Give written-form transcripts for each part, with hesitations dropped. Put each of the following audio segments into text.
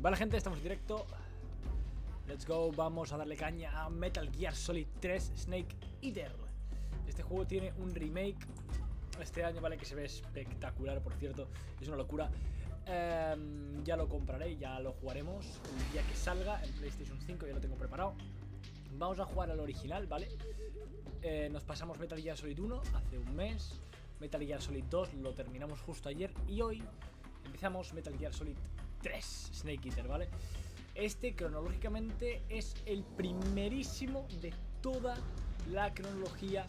Vale, gente, estamos en directo. Let's go, vamos a darle caña a Metal Gear Solid 3 Snake Eater. Este juego tiene un remake este año, vale, que se ve espectacular, por cierto. Es una locura. Ya lo compraré, ya lo jugaremos el día que salga en PlayStation 5, ya lo tengo preparado. Vamos a jugar al original, ¿vale? Nos pasamos Metal Gear Solid 1 hace un mes. Metal Gear Solid 2 lo terminamos justo ayer. Y hoy empezamos Metal Gear Solid 3 Snake Eater, ¿vale? Este cronológicamente es el primerísimo de toda la cronología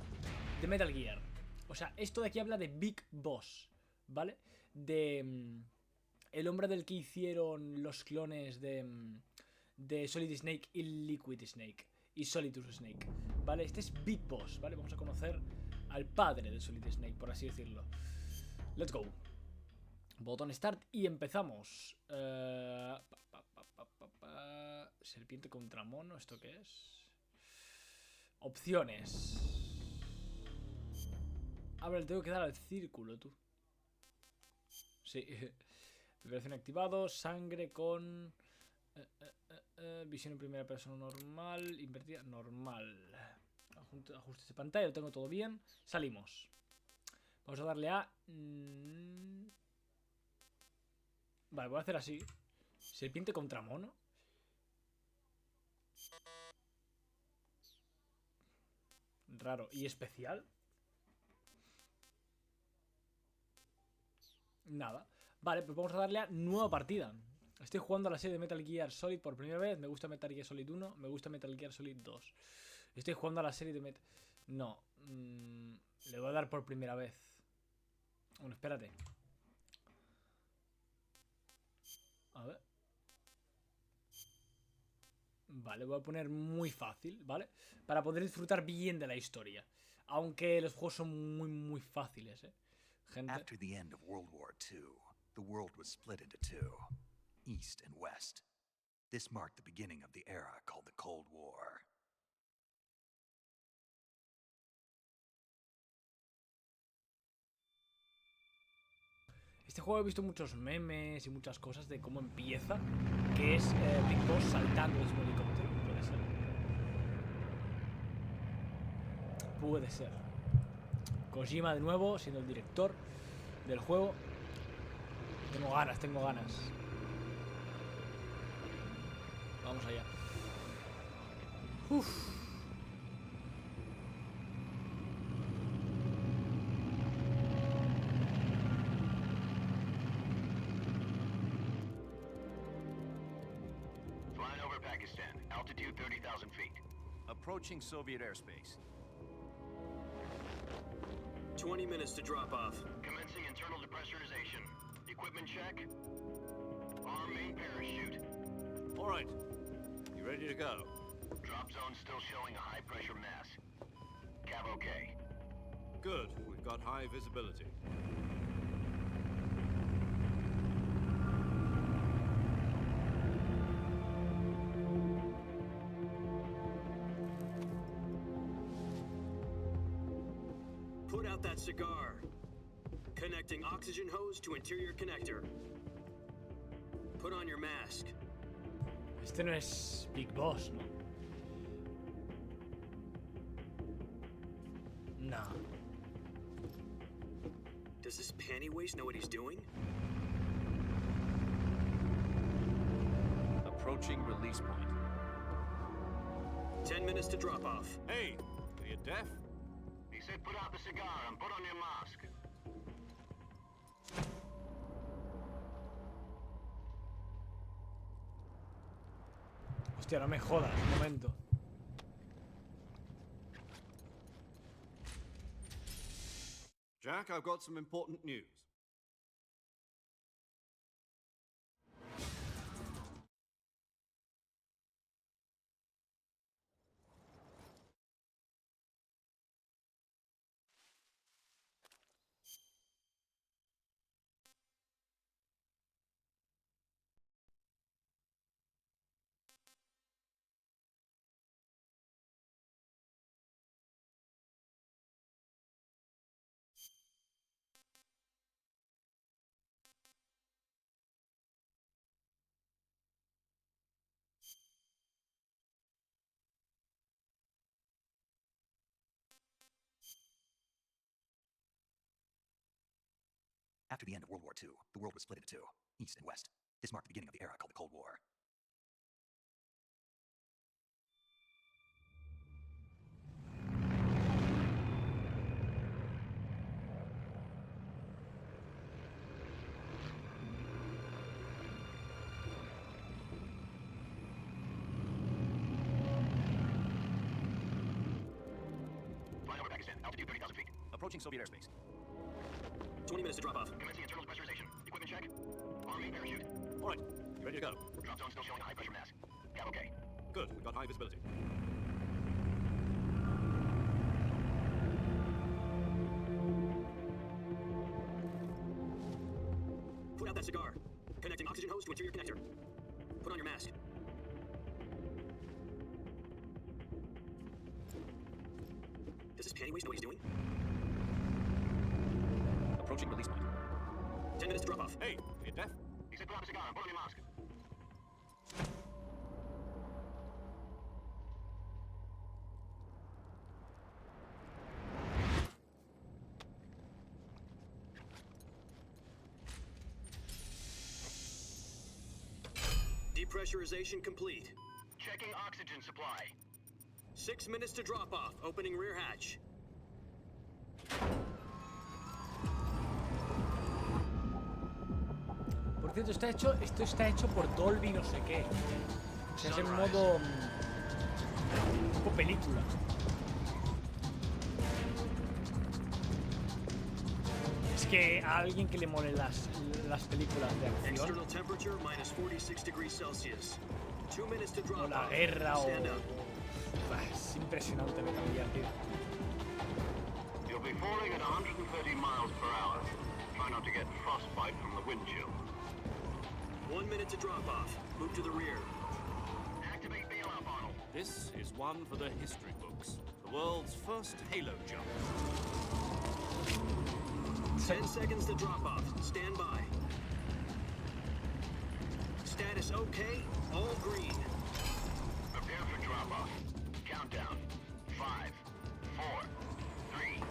de Metal Gear. O sea, esto de aquí habla de Big Boss, ¿vale? De el hombre del que hicieron los clones de Solid Snake y Liquid Snake y Solidus Snake, ¿vale? Este es Big Boss, ¿vale? Vamos a conocer al padre de Solid Snake, por así decirlo. Let's go. Botón Start y empezamos. Serpiente contra mono, ¿esto qué es? Opciones. A ver, tengo que dar al círculo, tú. Sí. Vibración activado, sangre con... visión en primera persona normal, invertida, normal. Ajustes de pantalla, lo tengo todo bien. Salimos. Vamos a darle a... Vale, voy a hacer así. Serpiente contra mono. Raro. ¿Y especial? Nada. Vale, pues vamos a darle a nueva partida. Estoy jugando a la serie de Metal Gear Solid por primera vez. Me gusta Metal Gear Solid 1. Me gusta Metal Gear Solid 2. Estoy jugando a la serie de Metal... No. Le voy a dar por primera vez. Bueno, espérate. A ver. Vale, voy a poner muy fácil, ¿vale? Para poder disfrutar bien de la historia. Aunque los juegos son muy fáciles, ¿eh? Gente. After the end of World War II, the world was split into two, East and West. This marked the beginning of the era called the Cold War. Este juego he visto muchos memes y muchas cosas de cómo empieza, que es Big Boss saltando desde un helicóptero. Puede ser. Puede ser. Kojima de nuevo, siendo el director del juego. Tengo ganas, tengo ganas. Vamos allá. Uff. Pakistan, altitude 30,000 feet. Approaching Soviet airspace. 20 minutes to drop off. Commencing internal depressurization. Equipment check. Arm main parachute. All right. You ready to go? Drop zone still showing a high pressure mass. Cav okay. Good. We've got high visibility. Put out that cigar. Connecting oxygen hose to interior connector. Put on your mask. Este no es Big Boss, ¿no? No. Does this panty waste know what he's doing? Approaching release point. 10 minutes to drop off. Hey, are you deaf? He said put out the cigar and put on your mask. Hostia, no me jodas, un momento. Jack, I've got some important news. After the end of World War II, the world was split into two, East and West. This marked the beginning of the era called the Cold War. Flight over Pakistan. Altitude 30,000 feet. Approaching Soviet airspace. 20 minutes to drop off. Commencing internal pressurization. Equipment check. Arm main parachute. All right, you ready to go? Drop zone still showing a high pressure mask. Cap okay. Good, we've got high visibility. Put out that cigar. Connecting oxygen hose to interior connector. Put on your mask. Does this panty waste know what he's doing? Approaching release point. 10 minutes to drop off. Hey, you deaf? He said drop a cigar and put on your mask. Depressurization complete. Checking oxygen supply. 6 minutes to drop off. Opening rear hatch. Por cierto, esto está hecho por Dolby no sé qué. O sea, es en modo... tipo película. Es que a alguien que le mole las películas de acción, External temperature minus 46 degrees Celsius. 2 minutes to drop o la off. guerra, o... Stand up. Es impresionante Metal Gear, tío. You'll be falling at 130 miles per hour. Try not to get frostbite from the wind chill. 1 minute to drop off. Move to the rear. Activate bailout bottle. This is one for the history books. The world's first halo jump. 10 seconds to drop off. Stand by. Status okay. All green. Prepare for drop-off. Countdown. 5, 4, 3,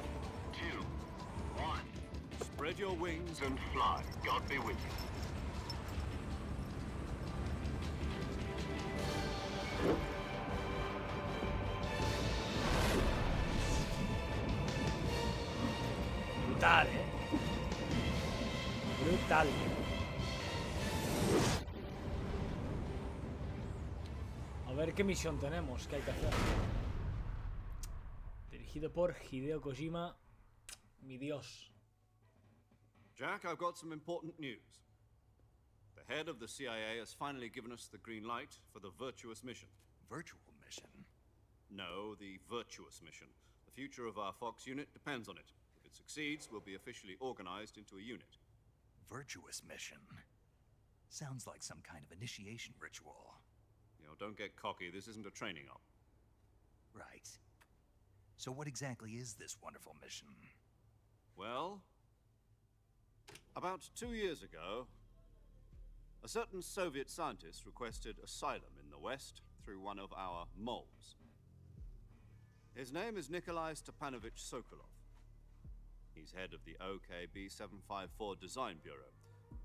2, 1. Spread your wings And fly. God be with you. Brutal, brutal. A ver qué misión tenemos, qué hay que hacer. Dirigido por Hideo Kojima, mi dios. Jack, I've got some important news. The head of the CIA has finally given us the green light for the virtuous mission. Virtual mission? No, the virtuous mission. The future of our Fox unit depends on it. If it succeeds, we'll be officially organized into a unit. Virtuous mission? Sounds like some kind of initiation ritual. You know, don't get cocky. This isn't a training op. Right. So what exactly is this wonderful mission? Well, about 2 years ago, a certain Soviet scientist requested asylum in the West through one of our moles. His name is Nikolai Stepanovich Sokolov. He's head of the OKB-754 Design Bureau,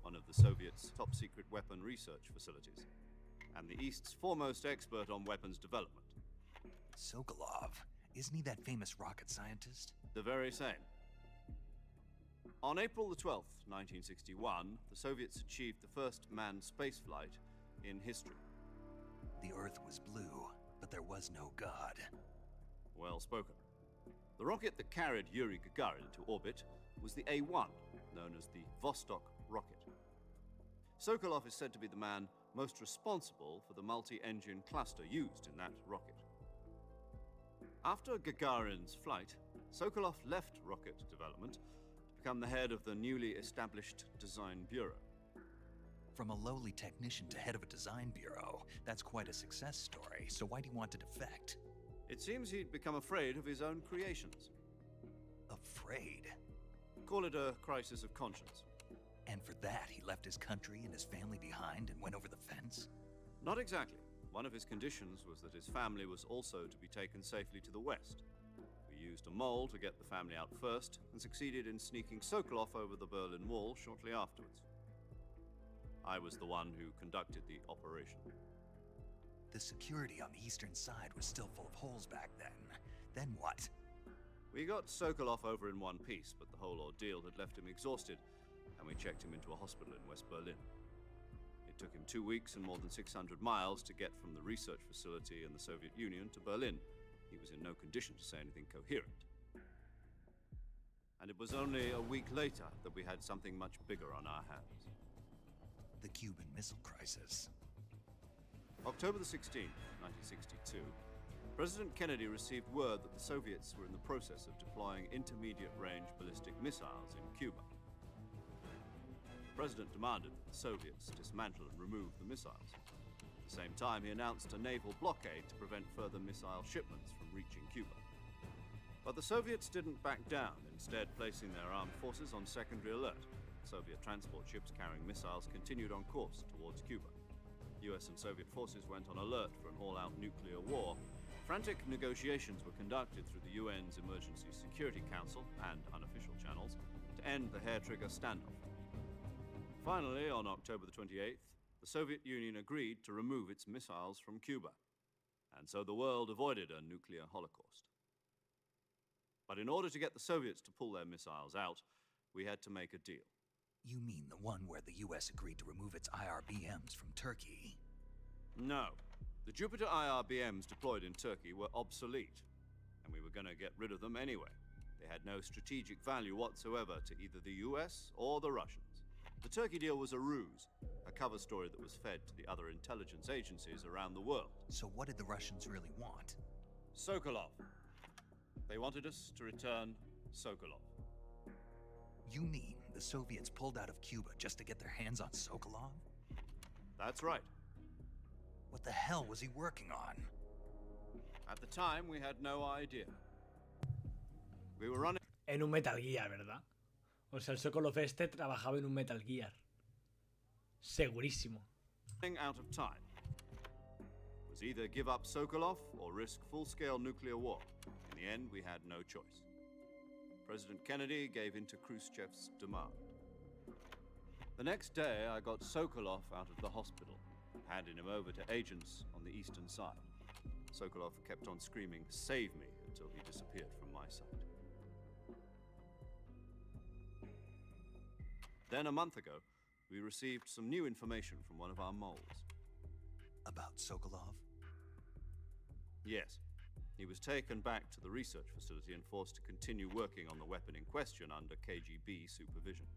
one of the Soviets' top-secret weapon research facilities, and the East's foremost expert on weapons development. Sokolov? Isn't he that famous rocket scientist? The very same. On April the 12th, 1961, the Soviets achieved the first manned spaceflight in history. The Earth was blue, but there was no God. Well spoken. The rocket that carried Yuri Gagarin into orbit was the A-1, known as the Vostok rocket. Sokolov is said to be the man most responsible for the multi-engine cluster used in that rocket. After Gagarin's flight, Sokolov left rocket development to become the head of the newly established Design Bureau. From a lowly technician to head of a design bureau, that's quite a success story, so why do you want to defect? It seems he'd become afraid of his own creations. Afraid? Call it a crisis of conscience. And for that, he left his country and his family behind and went over the fence? Not exactly. One of his conditions was that his family was also to be taken safely to the West. We used a mole to get the family out first and succeeded in sneaking Sokolov over the Berlin Wall shortly afterwards. I was the one who conducted the operation. The security on the eastern side was still full of holes back then. Then what? We got Sokolov over in one piece, but the whole ordeal had left him exhausted, and we checked him into a hospital in West Berlin. It took him 2 weeks and more than 600 miles to get from the research facility in the Soviet Union to Berlin. He was in no condition to say anything coherent. And it was only a week later that we had something much bigger on our hands. The Cuban Missile Crisis. October the 16th, 1962, President Kennedy received word that the Soviets were in the process of deploying intermediate-range ballistic missiles in Cuba. The President demanded that the Soviets dismantle and remove the missiles. At the same time, he announced a naval blockade to prevent further missile shipments from reaching Cuba. But the Soviets didn't back down, instead placing their armed forces on secondary alert. Soviet transport ships carrying missiles continued on course towards Cuba. US and Soviet forces went on alert for an all-out nuclear war. Frantic negotiations were conducted through the UN's Emergency Security Council and unofficial channels to end the hair-trigger standoff. Finally, on October the 28th, the Soviet Union agreed to remove its missiles from Cuba, and so the world avoided a nuclear holocaust. But in order to get the Soviets to pull their missiles out, we had to make a deal. You mean the one where the US agreed to remove its IRBMs from Turkey? No. The Jupiter IRBMs deployed in Turkey were obsolete, and we were going to get rid of them anyway. They had no strategic value whatsoever to either the US or the Russians. The Turkey deal was a ruse, a cover story that was fed to the other intelligence agencies around the world. So what did the Russians really want? Sokolov. They wanted us to return Sokolov. You mean the Soviets pulled out of Cuba just to get their hands on Sokolov? That's right. What the hell was he working on? At the time, we had no idea. We were running En un Metal Gear, ¿verdad? O sea, el Sokolov este trabajaba en un Metal Gear. Segurísimo. out of time. It was either give up Sokolov or risk full-scale nuclear war. In the end, we had no choice. President Kennedy gave in to Khrushchev's demand. The next day, I got Sokolov out of the hospital, handing him over to agents on the eastern side. Sokolov kept on screaming, "Save me," until he disappeared from my sight. Then, a month ago, we received some new information from one of our moles. About Sokolov? Yes. He was taken back to the research facility and forced to continue working on the weapon in question under KGB supervision.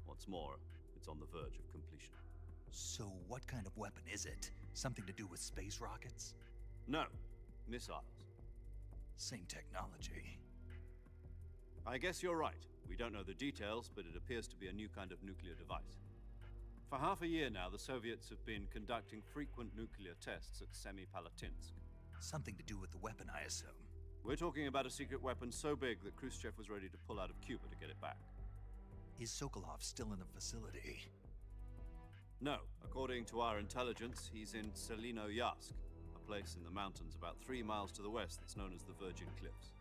What's more, it's on the verge of completion. So what kind of weapon is it? Something to do with space rockets? No, missiles. Same technology. I guess you're right. We don't know the details, but it appears to be a new kind of nuclear device. For half a year now, the Soviets have been conducting frequent nuclear tests at Semipalatinsk. Something to do with the weapon, I assume. We're talking about a secret weapon so big that Khrushchev was ready to pull out of Cuba to get it back. Is Sokolov still in the facility? No. According to our intelligence, he's in Selinoyarsk, a place in the mountains about 3 miles to the west that's known as the Virgin Cliffs.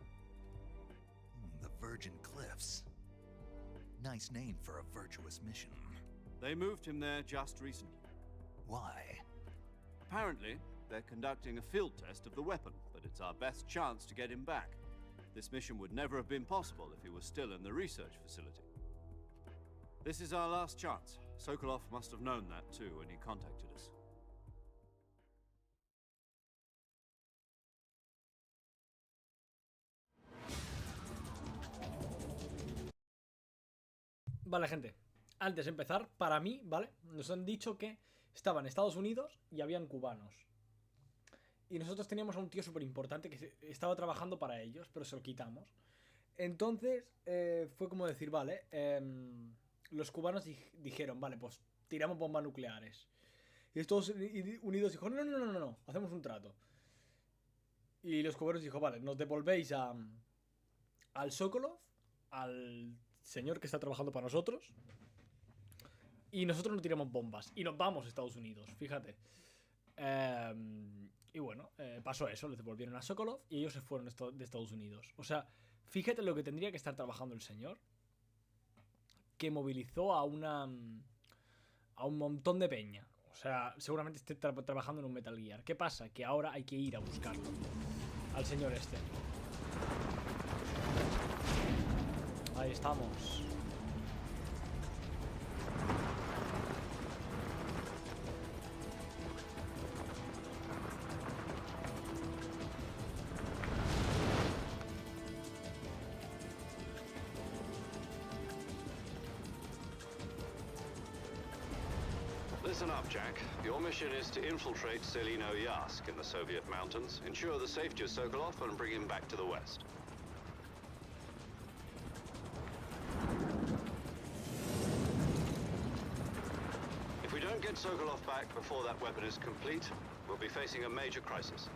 The Virgin Cliffs. Nice name for a virtuous mission. They moved him there just recently. Why? Apparently, they're conducting a field test of the weapon, but it's our best chance to get him back. This mission would never have been possible if he was still in the research facility. This is our last chance. Sokolov must have known that too when he contacted us. Vale, gente. Antes de empezar, para mí, ¿vale? Nos han dicho que estaban Estados Unidos y habían cubanos. Y nosotros teníamos a un tío súper importante que estaba trabajando para ellos, pero se lo quitamos. Entonces, fue como decir, vale, los cubanos dijeron, vale, pues tiramos bombas nucleares. Y Estados Unidos dijo, no, hacemos un trato. Y los cubanos dijo, vale, nos devolvéis al Sokolov, al señor que está trabajando para nosotros, y nosotros no tiramos bombas. Y nos vamos a Estados Unidos, fíjate. Y bueno, pasó eso, les devolvieron a Sokolov y ellos se fueron de Estados Unidos. O sea, fíjate lo que tendría que estar trabajando el señor, que movilizó a un montón de peña. O sea, seguramente esté trabajando en un Metal Gear. ¿Qué pasa? Que ahora hay que ir a buscarlo al señor este. Ahí estamos. Listen up, Jack. Your mission is to infiltrate Selino Yask in the Soviet mountains, ensure the safety of Sokolov, and bring him back to the West. If we don't get Sokolov back before that weapon is complete, we'll be facing a major crisis.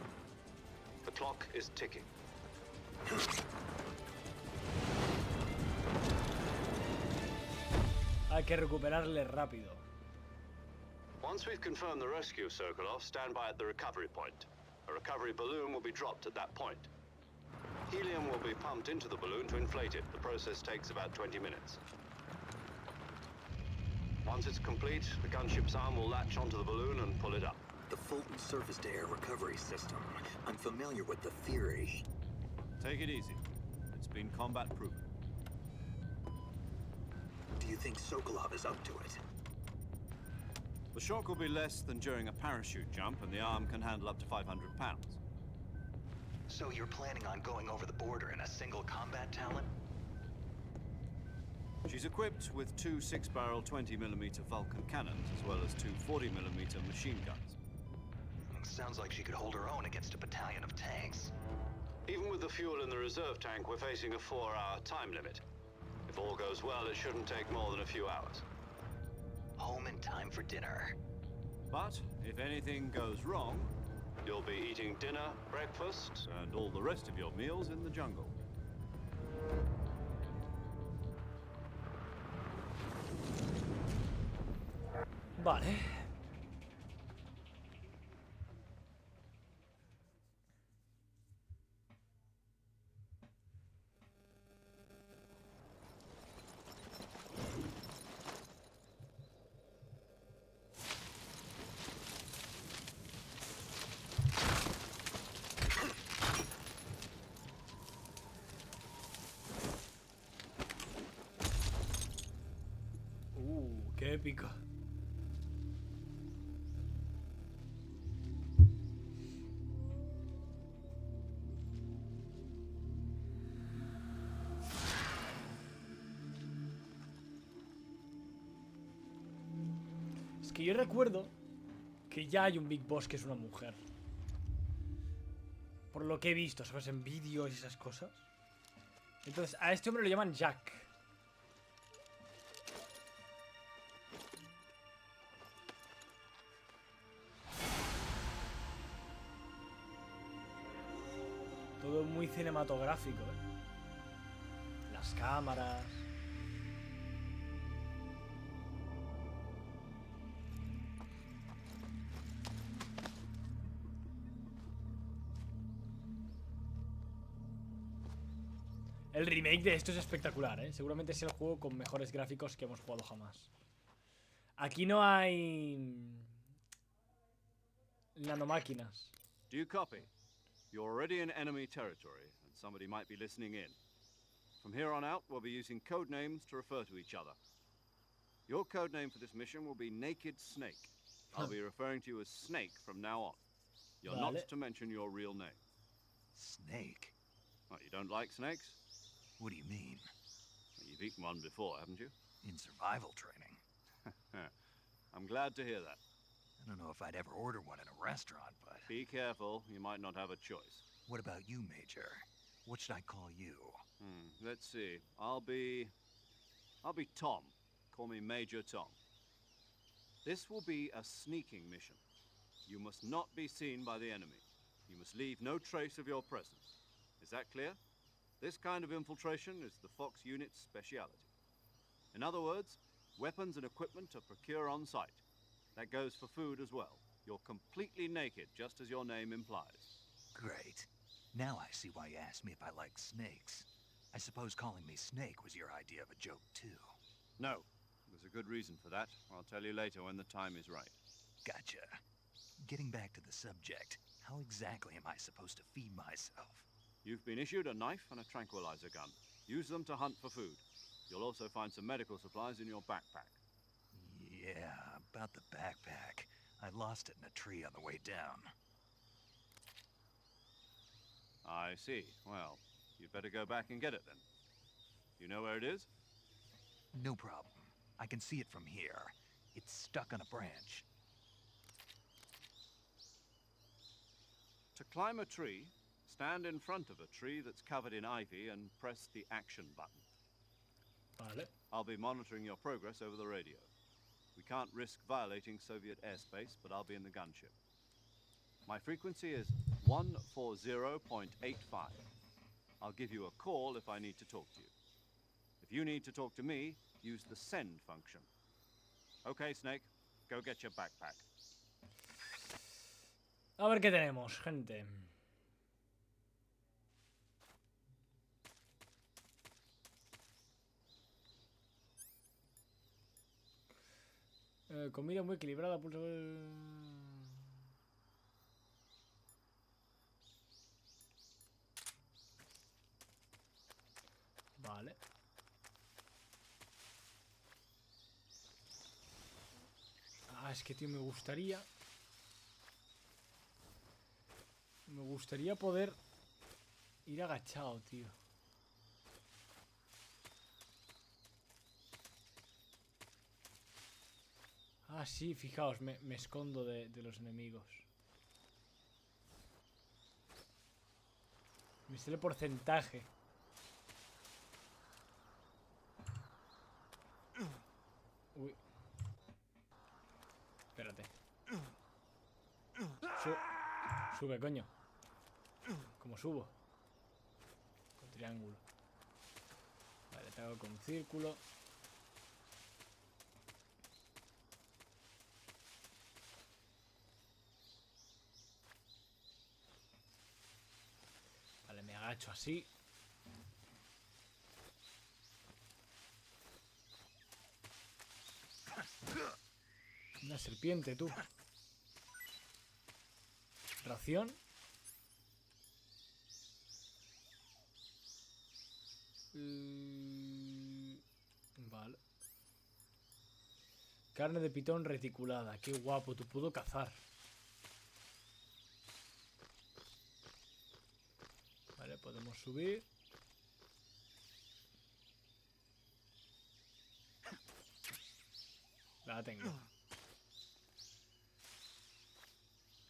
The clock is ticking. Hay que recuperarle rápido. Once we've confirmed the rescue of Sokolov, stand by at the recovery point. A recovery balloon will be dropped at that point. Helium will be pumped into the balloon to inflate it. The process takes about 20 minutes. Once it's complete, the gunship's arm will latch onto the balloon and pull it up. The Fulton surface-to-air recovery system. I'm familiar with the theory. Take it easy. It's been combat-proven. Do you think Sokolov is up to it? The shock will be less than during a parachute jump, and the arm can handle up to 500 pounds. So you're planning on going over the border in a single combat talent? She's equipped with two 6-barrel 20mm Vulcan cannons, as well as two 40mm machine guns. Sounds like she could hold her own against a battalion of tanks. Even with the fuel in the reserve tank, we're facing a 4-hour time limit. If all goes well, it shouldn't take more than a few hours. Home in time for dinner. But if anything goes wrong, You'll be eating dinner, breakfast, and all the rest of your meals in the jungle. Vale. Qué épico. Es que yo recuerdo que ya hay un Big Boss que es una mujer. Por lo que he visto, ¿sabes? En vídeos y esas cosas. Entonces, a este hombre lo llaman Jack. Todo muy cinematográfico, ¿eh? Las cámaras. El remake de esto es espectacular, ¿eh? Seguramente es el juego con mejores gráficos que hemos jugado jamás. Aquí no hay nanomáquinas. Do you copy? You're already in enemy territory, and somebody might be listening in. From here on out, we'll be using code names to refer to each other. Your code name for this mission will be Naked Snake. I'll be referring to you as Snake from now on. You're Vale. not to mention your real name. Snake? What, you don't like snakes? What do you mean? Well, you've eaten one before, haven't you? In survival training? I'm glad to hear that. I don't know if I'd ever order one in a restaurant, but... Be careful, you might not have a choice. What about you, Major? What should I call you? Let's see. I'll be Tom. Call me Major Tom. This will be a sneaking mission. You must not be seen by the enemy. You must leave no trace of your presence. Is that clear? This kind of infiltration is the Fox unit's speciality. In other words, weapons and equipment are procured on site. That goes for food as well. You're completely naked, just as your name implies. Great. Now I see why you asked me if I like snakes. I suppose calling me Snake was your idea of a joke, too. No, there's a good reason for that. I'll tell you later when the time is right. Gotcha. Getting back to the subject, how exactly am I supposed to feed myself? You've been issued a knife and a tranquilizer gun. Use them to hunt for food. You'll also find some medical supplies in your backpack. Yeah, about the backpack. I lost it in a tree on the way down. I see. Well, you'd better go back and get it then. You know where it is? No problem. I can see it from here. It's stuck on a branch. To climb a tree, stand in front of a tree that's covered in ivy and press the action button. Vale. I'll be monitoring your progress over the radio. We can't risk violating Soviet airspace, but I'll be in the gunship. My frequency is 140.85. I'll give you a call if I need to talk to you. If you need to talk to me, use the send function. Okay, Snake, go get your backpack. A ver qué tenemos, gente. Comida muy equilibrada, pulso. Vale. Ah, es que, tío, me gustaría poder ir agachado, tío. Ah, sí, fijaos, me escondo de los enemigos. Me sale porcentaje. Uy. Espérate. Sube, coño. ¿Cómo subo? Con triángulo. Vale, te hago con círculo. Vale, me agacho así. Una serpiente, tú. Ración. Vale. Carne de pitón reticulada. Qué guapo, tú puedo cazar. Vale, podemos subir. La tengo.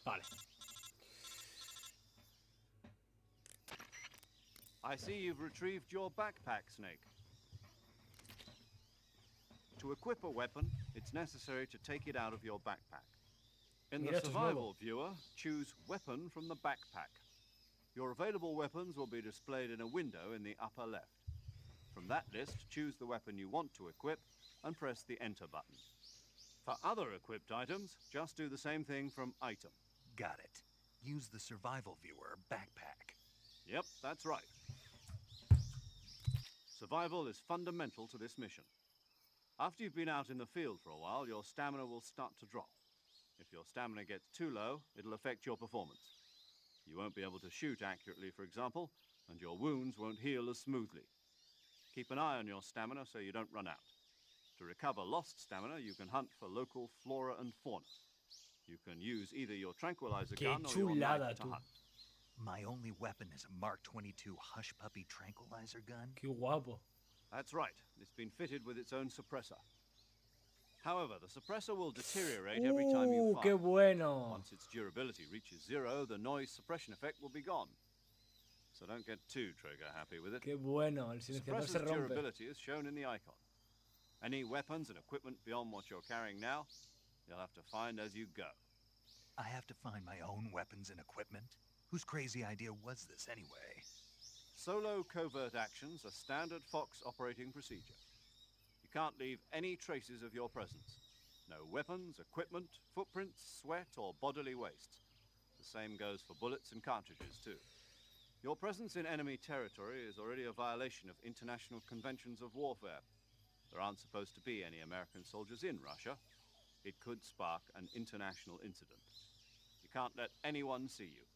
Vale. I see you've retrieved your backpack, Snake. To equip a weapon, it's necessary to take it out of your backpack. In Mira, the esto es survival nuevo. viewer, choose Weapon from the backpack. Your available weapons will be displayed in a window in the upper left. From that list, choose the weapon you want to equip and press the Enter button. For other equipped items, just do the same thing from Item. Got it. Use the survival viewer backpack. Yep, that's right. Survival is fundamental to this mission. After you've been out in the field for a while, your stamina will start to drop. If your stamina gets too low, it'll affect your performance. You won't be able to shoot accurately, for example, and your wounds won't heal as smoothly. Keep an eye on your stamina so you don't run out. To recover lost stamina, you can hunt for local flora and fauna. You can use either your tranquilizer Qué gun or your chulada, knife to tú. hunt. My only weapon is a Mark 22 Hush Puppy tranquilizer gun. Qué guapo. That's right. It's been fitted with its own suppressor. However, the suppressor will deteriorate every time you fire. Qué bueno. Once its durability reaches 0, the noise suppression effect will be gone. So don't get too trigger happy with it. Qué bueno. El silenciador se Suppressor's rompe. durability is shown in the icon. Any weapons and equipment beyond what you're carrying now, you'll have to find as you go. I have to find my own weapons and equipment? Whose crazy idea was this anyway? Solo covert actions are standard Fox operating procedure. You can't leave any traces of your presence. No weapons, equipment, footprints, sweat, or bodily waste. The same goes for bullets and cartridges, too. Your presence in enemy territory is already a violation of international conventions of warfare. There aren't supposed to be any American soldiers in Russia. It could spark an international incident. You can't let anyone see you.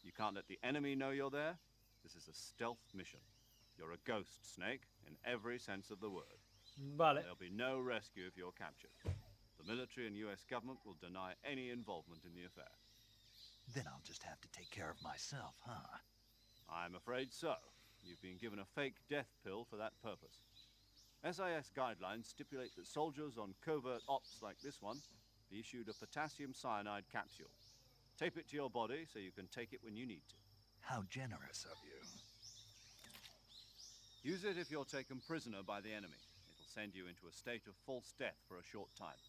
You can't let the enemy know you're there. This is a stealth mission. You're a ghost, Snake, in every sense of the word. Vale. There'll be no rescue if you're captured. The military and US government will deny any involvement in the affair. Then I'll just have to take care of myself, huh? I'm afraid so. You've been given a fake death pill for that purpose. SIS guidelines stipulate that soldiers on covert ops like this one be issued a potassium cyanide capsule. Tape it to your body so you can take it when you need to. How generous of you. Use it if you're taken prisoner by the enemy. It'll send you into a state of false death for a short time.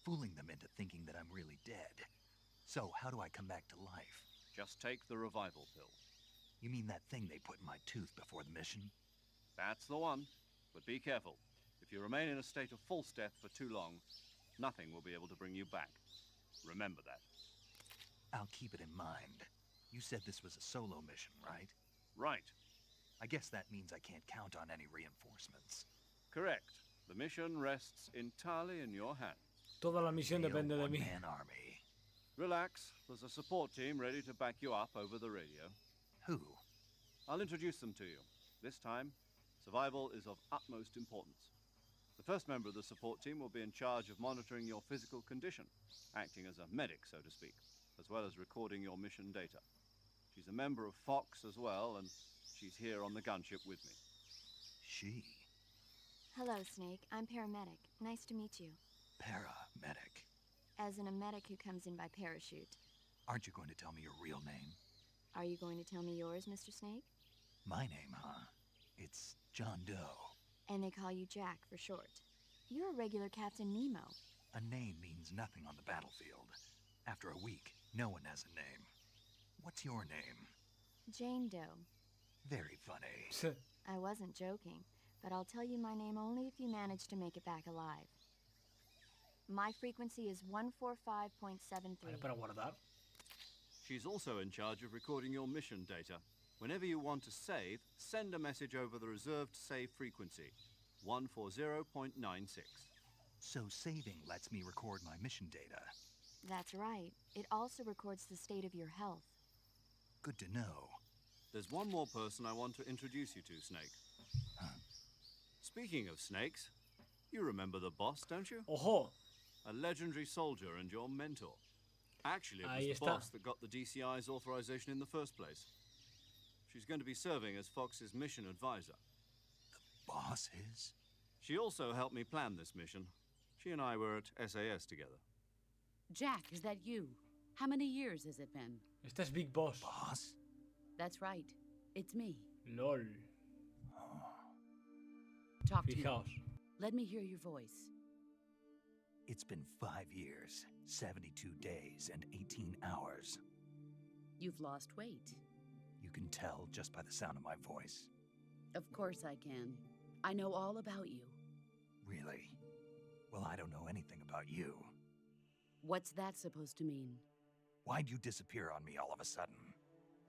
Fooling them into thinking that I'm really dead. So, how do I come back to life? Just take the revival pill. You mean that thing they put in my tooth before the mission? That's the one. But be careful. If you remain in a state of false death for too long, nothing will be able to bring you back. Remember that. I'll keep it in mind. You said this was a solo mission, right? Right. I guess that means I can't count on any reinforcements. Correct. The mission rests entirely in your hands. Toda la misión The depende de mí. one-man army. Relax. There's a support team ready to back you up over the radio. Who? I'll introduce them to you. This time, survival is of utmost importance. The first member of the support team will be in charge of monitoring your physical condition, acting as a medic, so to speak, as well as recording your mission data. She's a member of Fox as well, and she's here on the gunship with me. She. Hello, Snake. I'm paramedic. Nice to meet you. Paramedic. As in a medic who comes in by parachute. Aren't you going to tell me your real name? Are you going to tell me yours, Mr. Snake? My name, huh? It's John Doe. And they call you Jack for short. You're a regular Captain Nemo. A name means nothing on the battlefield. After a week, no one has a name. What's your name? Jane Doe. Very funny. I wasn't joking, but I'll tell you my name only if you manage to make it back alive. My frequency is 145.73. Vale, para guardar. She's also in charge of recording your mission data. Whenever you want to save, send a message over the reserved save frequency, 140.96. So saving lets me record my mission data. That's right. It also records the state of your health. Good to know. There's one more person I want to introduce you to, Snake. Huh? Speaking of snakes, you remember the boss, don't you? Ojo. A legendary soldier and your mentor. Actually, it Ahí was the está. boss that got the DCI's authorization in the first place. She's going to be serving as Fox's mission advisor. Boss is? She also helped me plan this mission. She and I were at SAS together. Jack, is that you? How many years has it been? Este es Big Boss. Boss? That's right. It's me. LOL. Talk to me. Fijaos. Let me hear your voice. It's been 5 years, 72 days, and 18 hours. You've lost weight. You can tell just by the sound of my voice. Of course I can. I know all about you. Really? Well, I don't know anything about you. What's that supposed to mean? Why'd you disappear on me all of a sudden?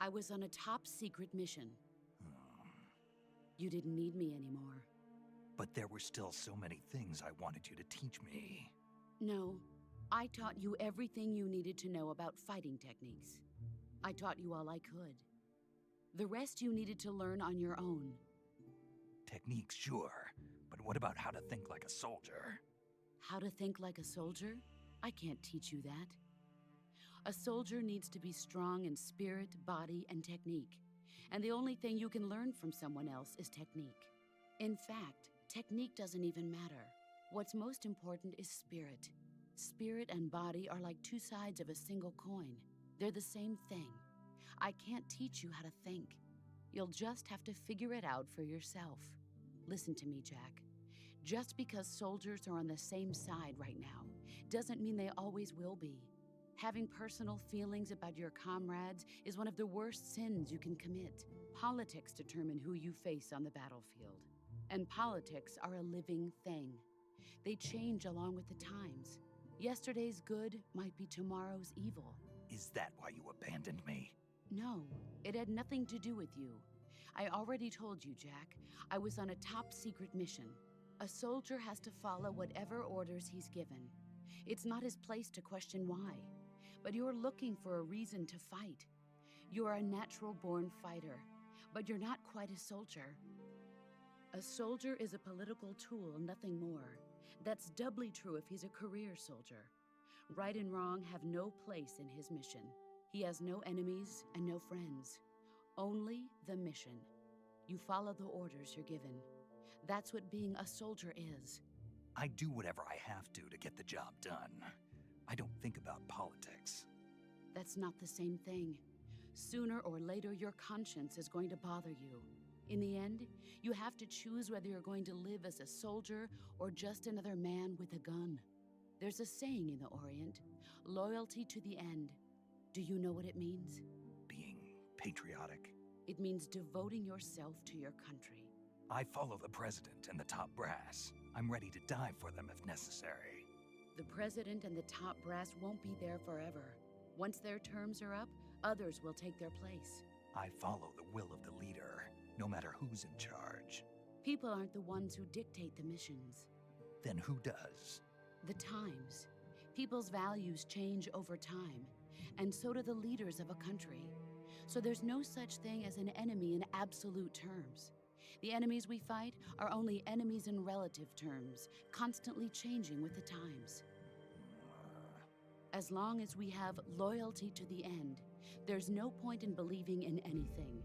I was on a top secret mission. Hmm. You didn't need me anymore. But there were still so many things I wanted you to teach me. No, I taught you everything you needed to know about fighting techniques. I taught you all I could. The rest you needed to learn on your own. Techniques, sure. But what about how to think like a soldier? How to think like a soldier? I can't teach you that. A soldier needs to be strong in spirit, body, and technique. And the only thing you can learn from someone else is technique. In fact, technique doesn't even matter. What's most important is spirit. Spirit and body are like two sides of a single coin. They're the same thing. I can't teach you how to think. You'll just have to figure it out for yourself. Listen to me, Jack. Just because soldiers are on the same side right now doesn't mean they always will be. Having personal feelings about your comrades is one of the worst sins you can commit. Politics determine who you face on the battlefield. And politics are a living thing. They change along with the times. Yesterday's good might be tomorrow's evil. Is that why you abandoned me? No, it had nothing to do with you. I already told you, Jack. I was on a top-secret mission. A soldier has to follow whatever orders he's given. It's not his place to question why. But you're looking for a reason to fight. You're a natural-born fighter, but you're not quite a soldier. A soldier is a political tool, nothing more. That's doubly true if he's a career soldier. Right and wrong have no place in his mission. He has no enemies and no friends. Only the mission. You follow the orders you're given. That's what being a soldier is. I do whatever I have to get the job done. I don't think about politics. That's not the same thing. Sooner or later, your conscience is going to bother you. In the end, you have to choose whether you're going to live as a soldier or just another man with a gun. There's a saying in the Orient, loyalty to the end. Do you know what it means? Being patriotic. It means devoting yourself to your country. I follow the president and the top brass. I'm ready to die for them if necessary. The president and the top brass won't be there forever. Once their terms are up, others will take their place. I follow the will of the leader, no matter who's in charge. People aren't the ones who dictate the missions. Then who does? The times. People's values change over time, and so do the leaders of a country. So there's no such thing as an enemy in absolute terms. The enemies we fight are only enemies in relative terms, constantly changing with the times. As long as we have loyalty to the end, there's no point in believing in anything,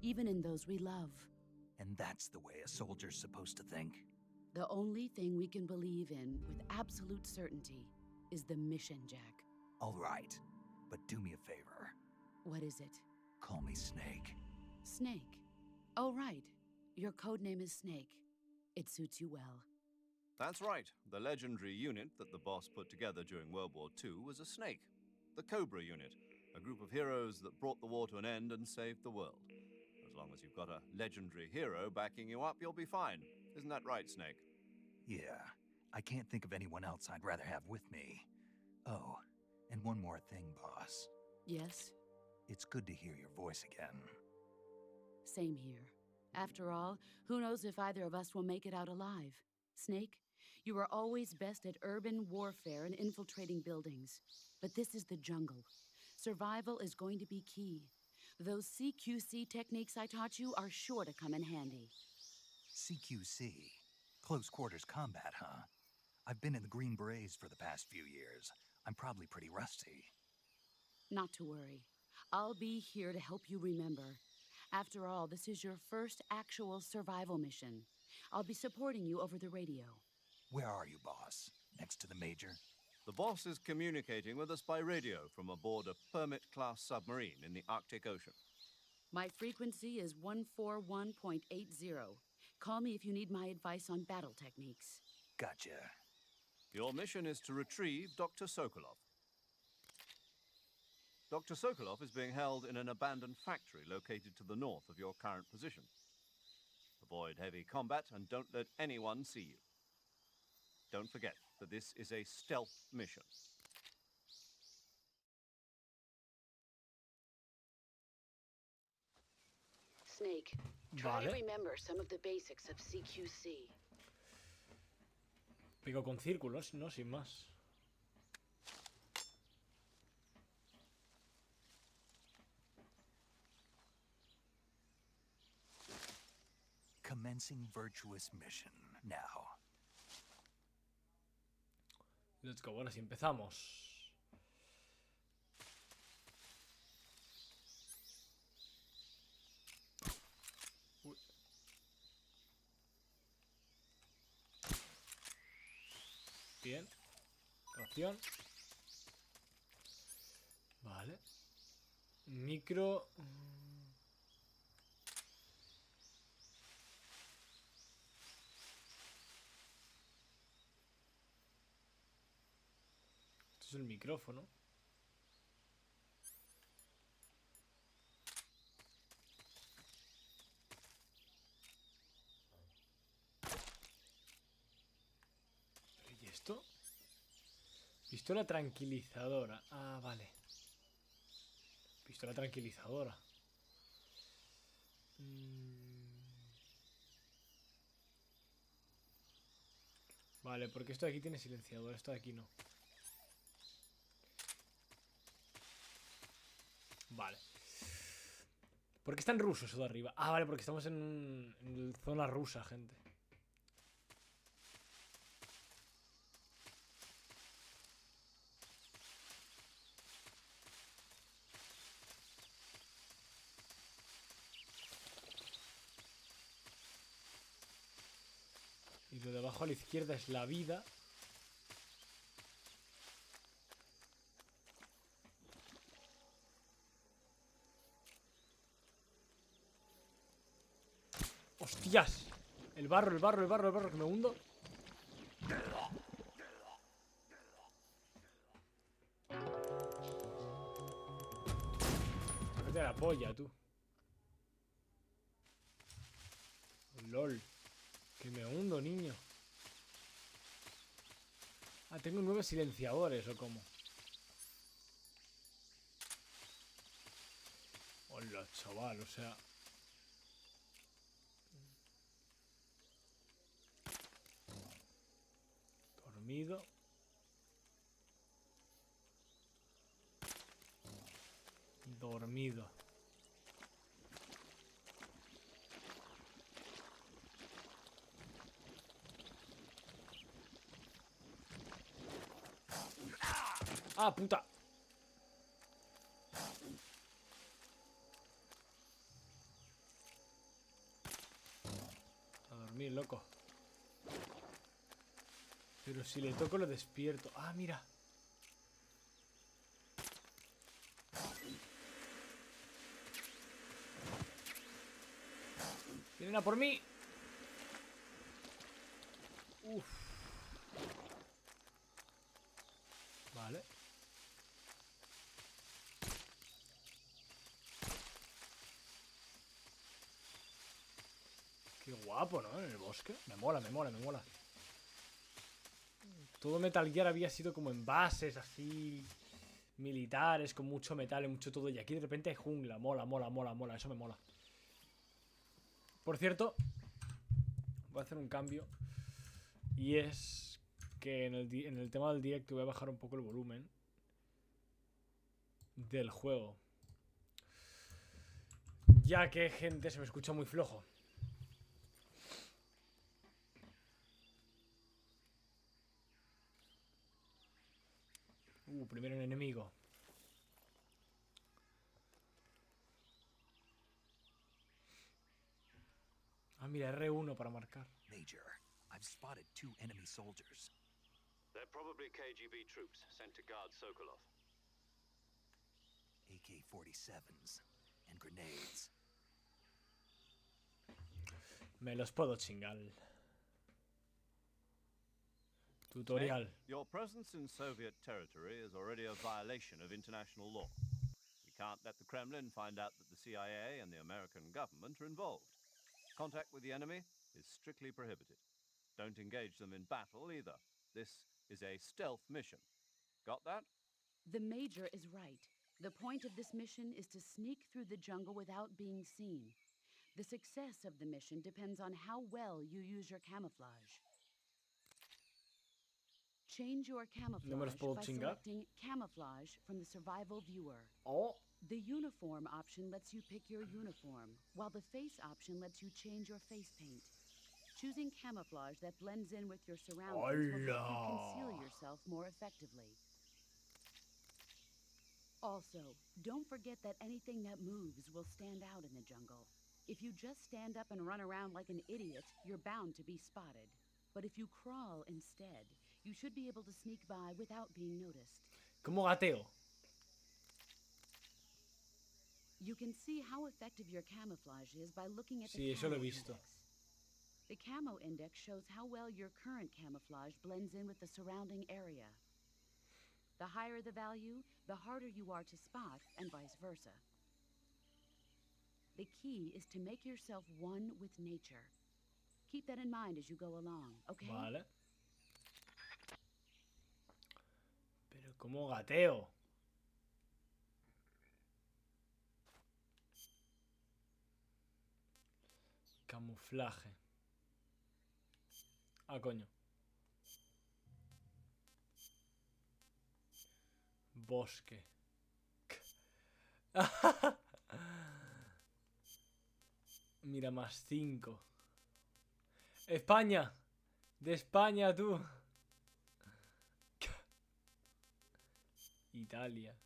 even in those we love. And that's the way a soldier's supposed to think? The only thing we can believe in with absolute certainty is the mission, Jack. All right, but do me a favor. What is it? Call me Snake. Snake. Oh, right. Your codename is Snake. It suits you well. That's right. The legendary unit that the boss put together during World War II was a snake. The Cobra unit, a group of heroes that brought the war to an end and saved the world. As long as you've got a legendary hero backing you up, you'll be fine. Isn't that right, Snake? Yeah, I can't think of anyone else I'd rather have with me. Oh, and one more thing, boss. Yes? It's good to hear your voice again. Same here. After all, who knows if either of us will make it out alive? Snake, you are always best at urban warfare and infiltrating buildings. But this is the jungle. Survival is going to be key. Those CQC techniques I taught you are sure to come in handy. CQC? Close quarters combat, huh? I've been in the Green Berets for the past few years. I'm probably pretty rusty. Not to worry. I'll be here to help you remember. After all, this is your first actual survival mission. I'll be supporting you over the radio. Where are you, boss? Next to the Major? The boss is communicating with us by radio from aboard a Permit-class submarine in the Arctic Ocean. My frequency is 141.80. Call me if you need my advice on battle techniques. Gotcha. Your mission is to retrieve Dr. Sokolov. Dr. Sokolov is being held in an abandoned factory located to the north of your current position. Avoid heavy combat and don't let anyone see you. Don't forget that this is a stealth mission. Snake, try to remember some of the basics of CQC. Pico con círculos, no, sin más. Commencing virtuous mission now. Let's go, ahora sí empezamos. Uy. Bien. Ración. Vale. Micro. Esto es el micrófono. ¿Y esto? Visto Pistola tranquilizadora. Ah, vale. Pistola tranquilizadora. Vale, porque esto de aquí tiene silenciador, esto de aquí no. Vale. ¿Por qué está en ruso eso de arriba? Ah, vale, porque estamos en zona rusa, gente. Y lo de abajo a la izquierda es la vida. ¡Hostias! El barro, el barro, el barro, el barro, que me hundo. Sácate la polla, tú. LOL. Que me hundo, niño. Ah, tengo 9 silenciadores, ¿o cómo? Hola, chaval, o sea... Dormido. Dormido. ¡Ah, puta! A dormir, loco. Pero si le toco lo despierto. ¡Ah, mira! ¡Vienen a por mí! Uf. Vale. Qué guapo, ¿no? En el bosque. Me mola, me mola, me mola. Todo Metal Gear había sido como en bases así... militares, con mucho metal y mucho todo. Y aquí de repente hay jungla. Mola, mola, mola, mola. Eso me mola. Por cierto, voy a hacer un cambio. Y es que en el tema del directo voy a bajar un poco el volumen del juego. Ya que, gente, se me escucha muy flojo. Primero un enemigo. Ah, mira, R1 para marcar. Major, I've spotted 2 enemy soldiers. They're probably KGB troops sent to guard Sokolov. AK-47s and grenades. Me los puedo chingar. Tutorial. Your presence in Soviet territory is already a violation of international law. We can't let the Kremlin find out that the CIA and the American government are involved. Contact with the enemy is strictly prohibited. Don't engage them in battle either. This is a stealth mission. Got that? The Major is right. The point of this mission is to sneak through the jungle without being seen. The success of the mission depends on how well you use your camouflage. Change your camouflage by selecting Camouflage from the Survival Viewer. Oh. The Uniform option lets you pick your uniform, while the Face option lets you change your face paint. Choosing Camouflage that blends in with your surroundings will help you conceal yourself more effectively. Also, don't forget that anything that moves will stand out in the jungle. If you just stand up and run around like an idiot, you're bound to be spotted. But if you crawl instead, you should be able to sneak by without being noticed. ¿Cómo gateo? You can see how effective your camouflage is by looking at the Sí, eso lo he camo visto. index. The camo index shows how well your current camouflage blends in with the surrounding area. The higher the value, the harder you are to spot, and vice versa. The key is to make yourself one with nature. Keep that in mind as you go along, okay? Vale. Pero ¿Cómo gateo? Camuflaje. Ah, coño. Bosque. Mira, más 5. España. De España, tú. Italia.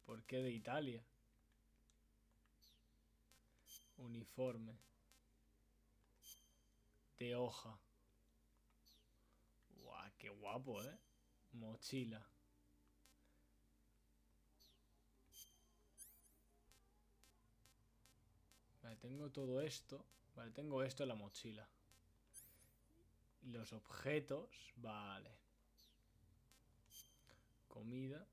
¿Por qué de Italia? Uniforme. De hoja. Guau, qué guapo, ¿eh? Mochila. Vale, tengo todo esto. Vale, tengo esto en la mochila. Y los objetos. Vale. Comida.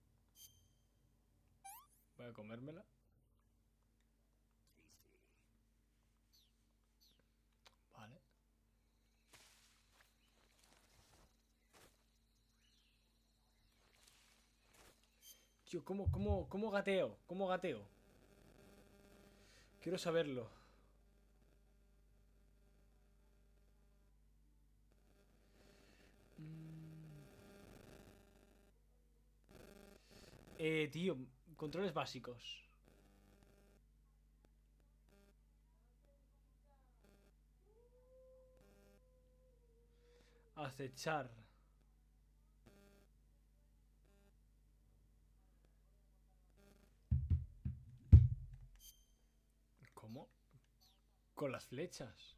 Voy a comérmela. Vale. Tío, ¿cómo gateo? ¿Cómo gateo? Quiero saberlo. Tío, controles básicos. Acechar. ¿Cómo? Con las flechas.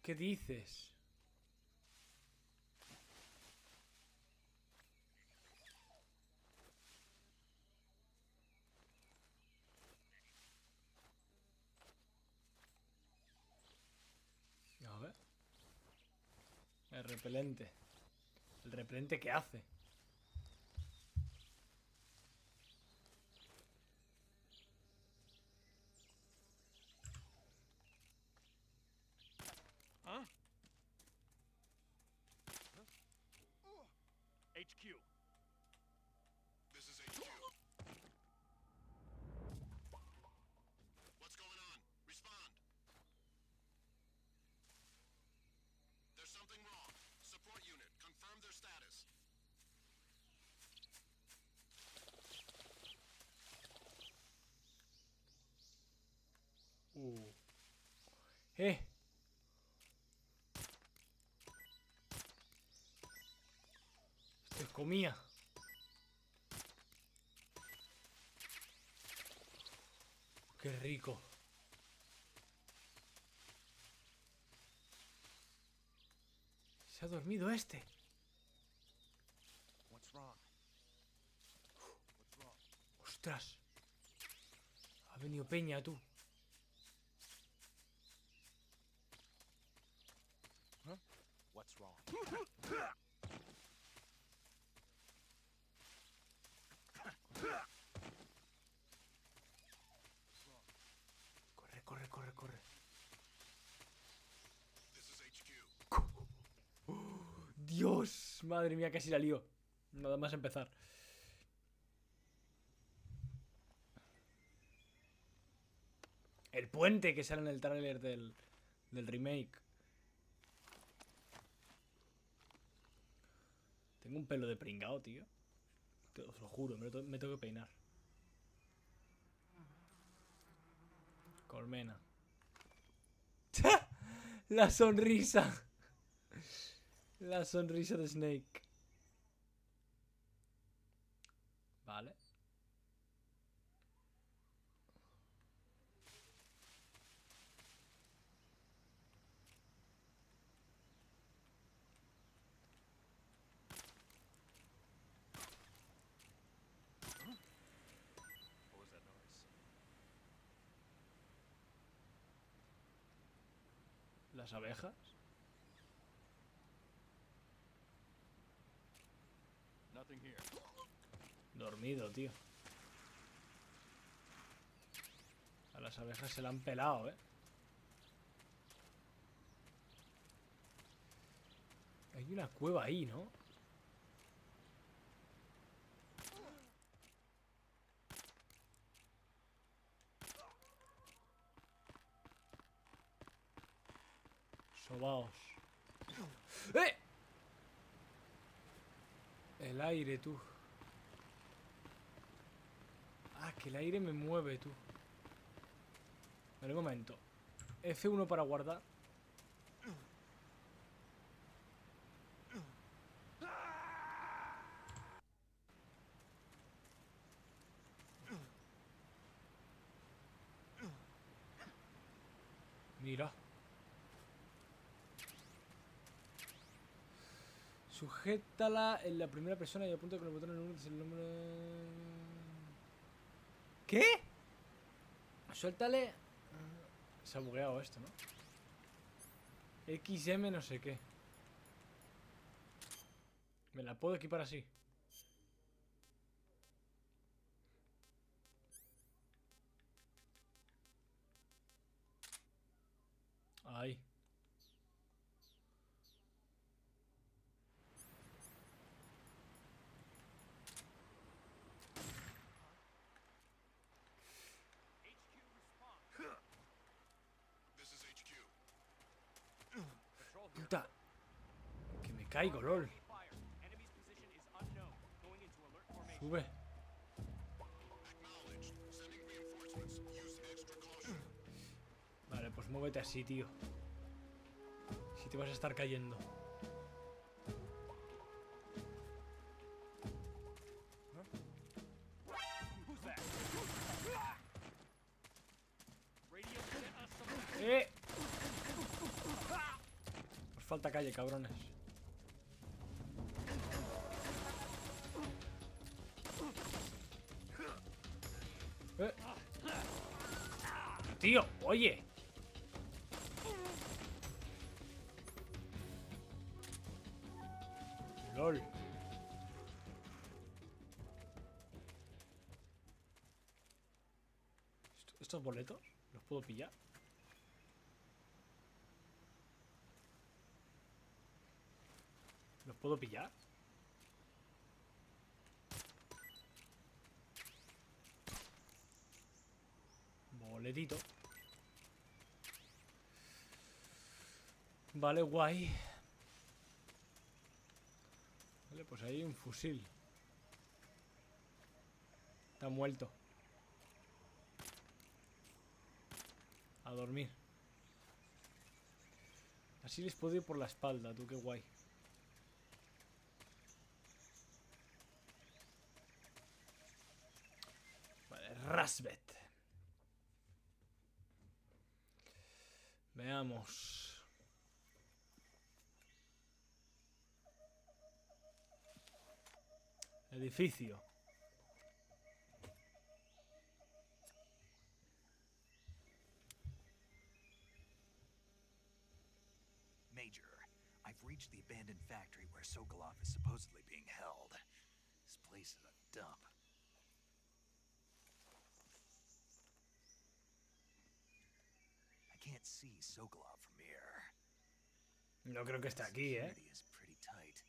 ¿Qué dices? A ver. El repelente. ¿El repelente qué hace? Huh? HQ. This is HQ. What's going on? Respond. There's something wrong. Support unit, confirm their status. ¡Eh! Esto es comida. ¡Qué rico! Se ha dormido este. What's wrong? ¡Ostras! Ha venido Peña, tú. What's wrong? Corre, corre, corre, corre. This is HQ. Dios, madre mía, casi la lío. Nada más empezar. El puente que sale en el tráiler del remake. Tengo un pelo de pringao, tío. Os lo juro, me tengo que peinar. Colmena. La sonrisa. La sonrisa de Snake. Vale. What was that noise? Las abejas. Nothing here. Dormido, tío. A las abejas se la han pelado, ¿eh? Hay una cueva ahí, ¿no? Sobaos. ¡Eh! El aire, tú. Ah, que el aire me mueve, tú. Vale, un momento. F1 para guardar. Mira. Sujétala en la primera persona y apunta con el botón en uno el nombre. ¿Qué? Suéltale. Se ha bugueado esto, ¿no? XM no sé qué. Me la puedo equipar así. Ahí. This is HQ. Puta. Que me caigo, lol. Sube. Acknowledged. Sending reinforcements. Use extra caution. Vale, pues muévete así, tío. Si te vas a estar cayendo. Os falta calle, cabrones. Tío, oye. LOL. ¿Estos boletos los puedo pillar? ¿Los puedo pillar? Boletito. Vale, guay. Vale, pues ahí hay un fusil. Está muerto. A dormir. Así les puedo ir por la espalda, tú, qué guay. Vale, Rasbet. Veamos. Edificio. Major, I've reached the abandoned factory where Sokolov is supposedly being held. This place is a dump. I can't see Sokolov from here. No creo que esté aquí, ¿eh? Security is pretty tight.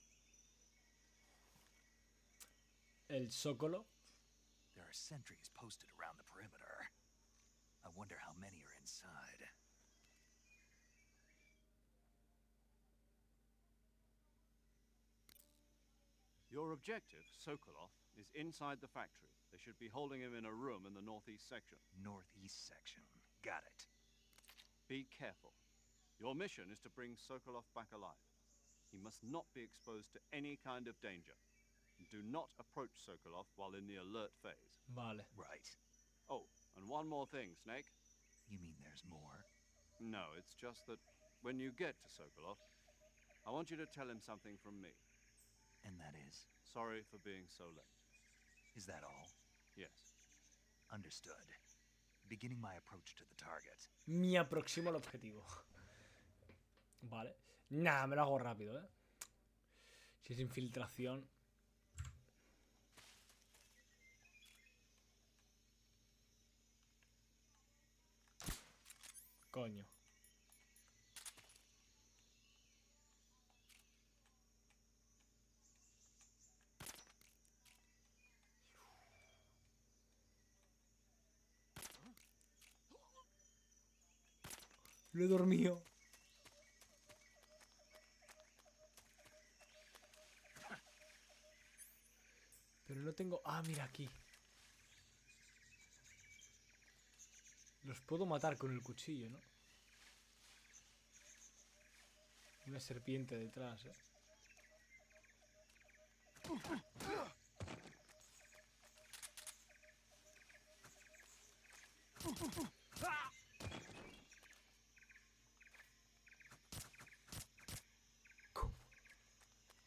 El Zócalo. There are sentries posted around the perimeter. I wonder how many are inside. Your objective, Sokolov, is inside the factory. They should be holding him in a room in the northeast section. Northeast section. Got it. Be careful. Your mission is to bring Sokolov back alive. He must not be exposed to any kind of danger. Do not approach Sokolov while in the alert phase. Vale. Right. Oh, and one more thing, Snake. You mean there's more? No, it's just that when you get to Sokolov, I want you to tell him something from me. And that is? Sorry for being so late. Is that all? Yes. Understood. Beginning my approach to the target. Me aproximo al objetivo. Vale. Nada, me lo hago rápido, ¿eh? Si es infiltración. Coño. Lo he dormido. Pero no tengo... Ah, mira aquí. Los puedo matar con el cuchillo, ¿no? Una serpiente detrás, ¿eh?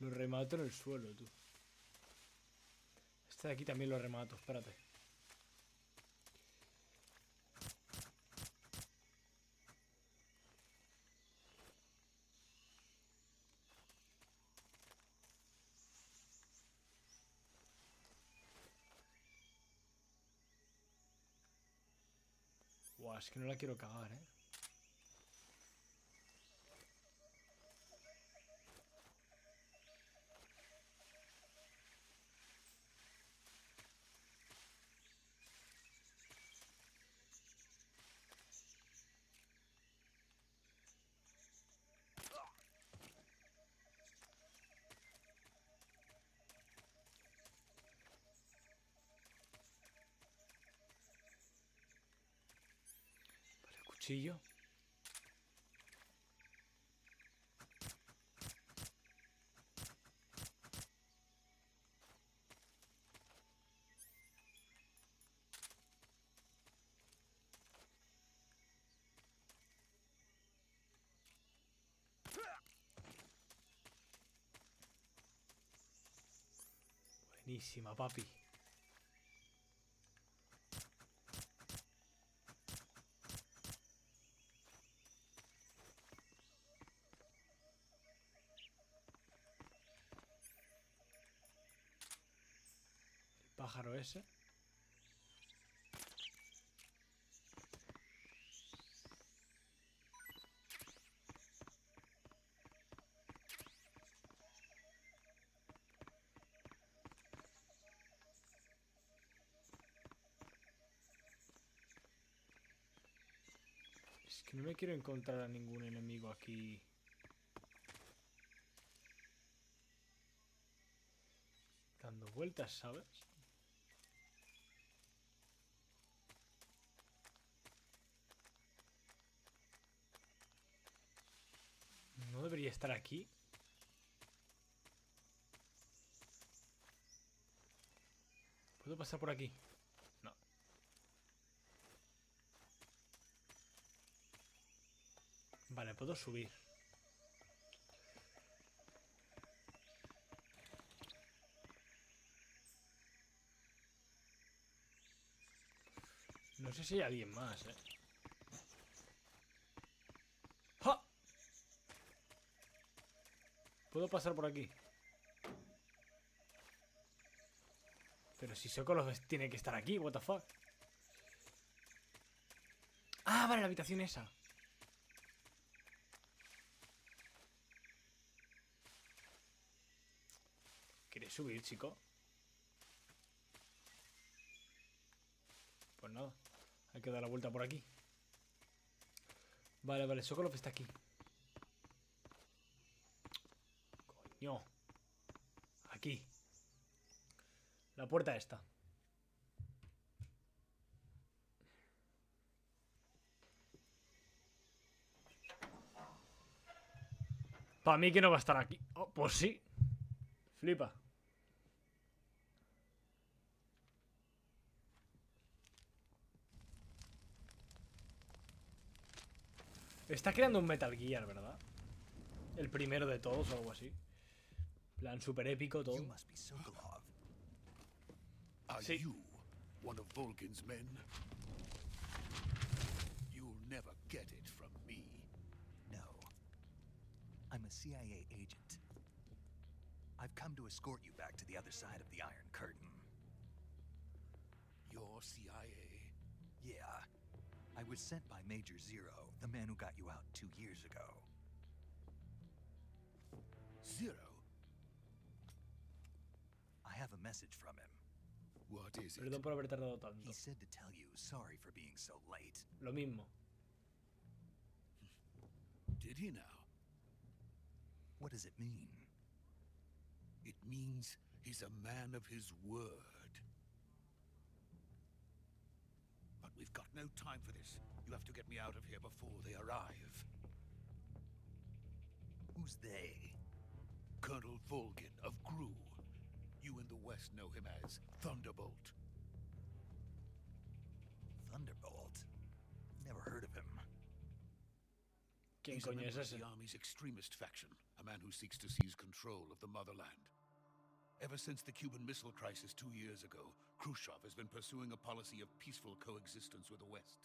Lo remato en el suelo, tú. Este de aquí también lo remato, espérate. Buah, es que no la quiero cagar, ¿eh? Vale, cuchillo. Buenísima, papi. El pájaro ese. Es que no me quiero encontrar a ningún enemigo aquí. Dando vueltas, ¿sabes? No debería estar aquí. ¿Puedo pasar por aquí? No. Vale, puedo subir. No sé si hay alguien más, ¿eh? ¡Ja! ¿Puedo pasar por aquí? Pero si Sokolov tiene que estar aquí, what the fuck. Ah, vale, la habitación esa. ¿Quieres subir, chico? Pues nada, hay que dar la vuelta por aquí. Vale, vale, Sokolov está aquí. Coño. Aquí. La puerta esta. Para mí que no va a estar aquí. Oh, pues sí. Flipa. Está creando un Metal Gear, ¿verdad? El primero de todos o algo así. Plan super épico todo. You must be Sokolov. Are Sí. you one of Volgin's men? You'll never get it from me. No. I'm a CIA agent. I've come to escort you back to the other side of the Iron Curtain. You're CIA? Yeah. I was sent by Major Zero, the man who got you out 2 years ago. Zero? I have a message from him. What is it? Perdón por haber tardado tanto. He said to tell you sorry for being so late. Lo mismo. Did he now? What does it mean? It means he's a man of his word. But we've got no time for this. You have to get me out of here before they arrive. Who's they? Colonel Volgin of Gru. You in the West know him as Thunderbolt. Thunderbolt? Never heard of him. ¿Quién He's a coño es member of ese? the Army's extremist faction, a man who seeks to seize control of the motherland. Ever since the Cuban Missile Crisis 2 years ago, Khrushchev has been pursuing a policy of peaceful coexistence with the West.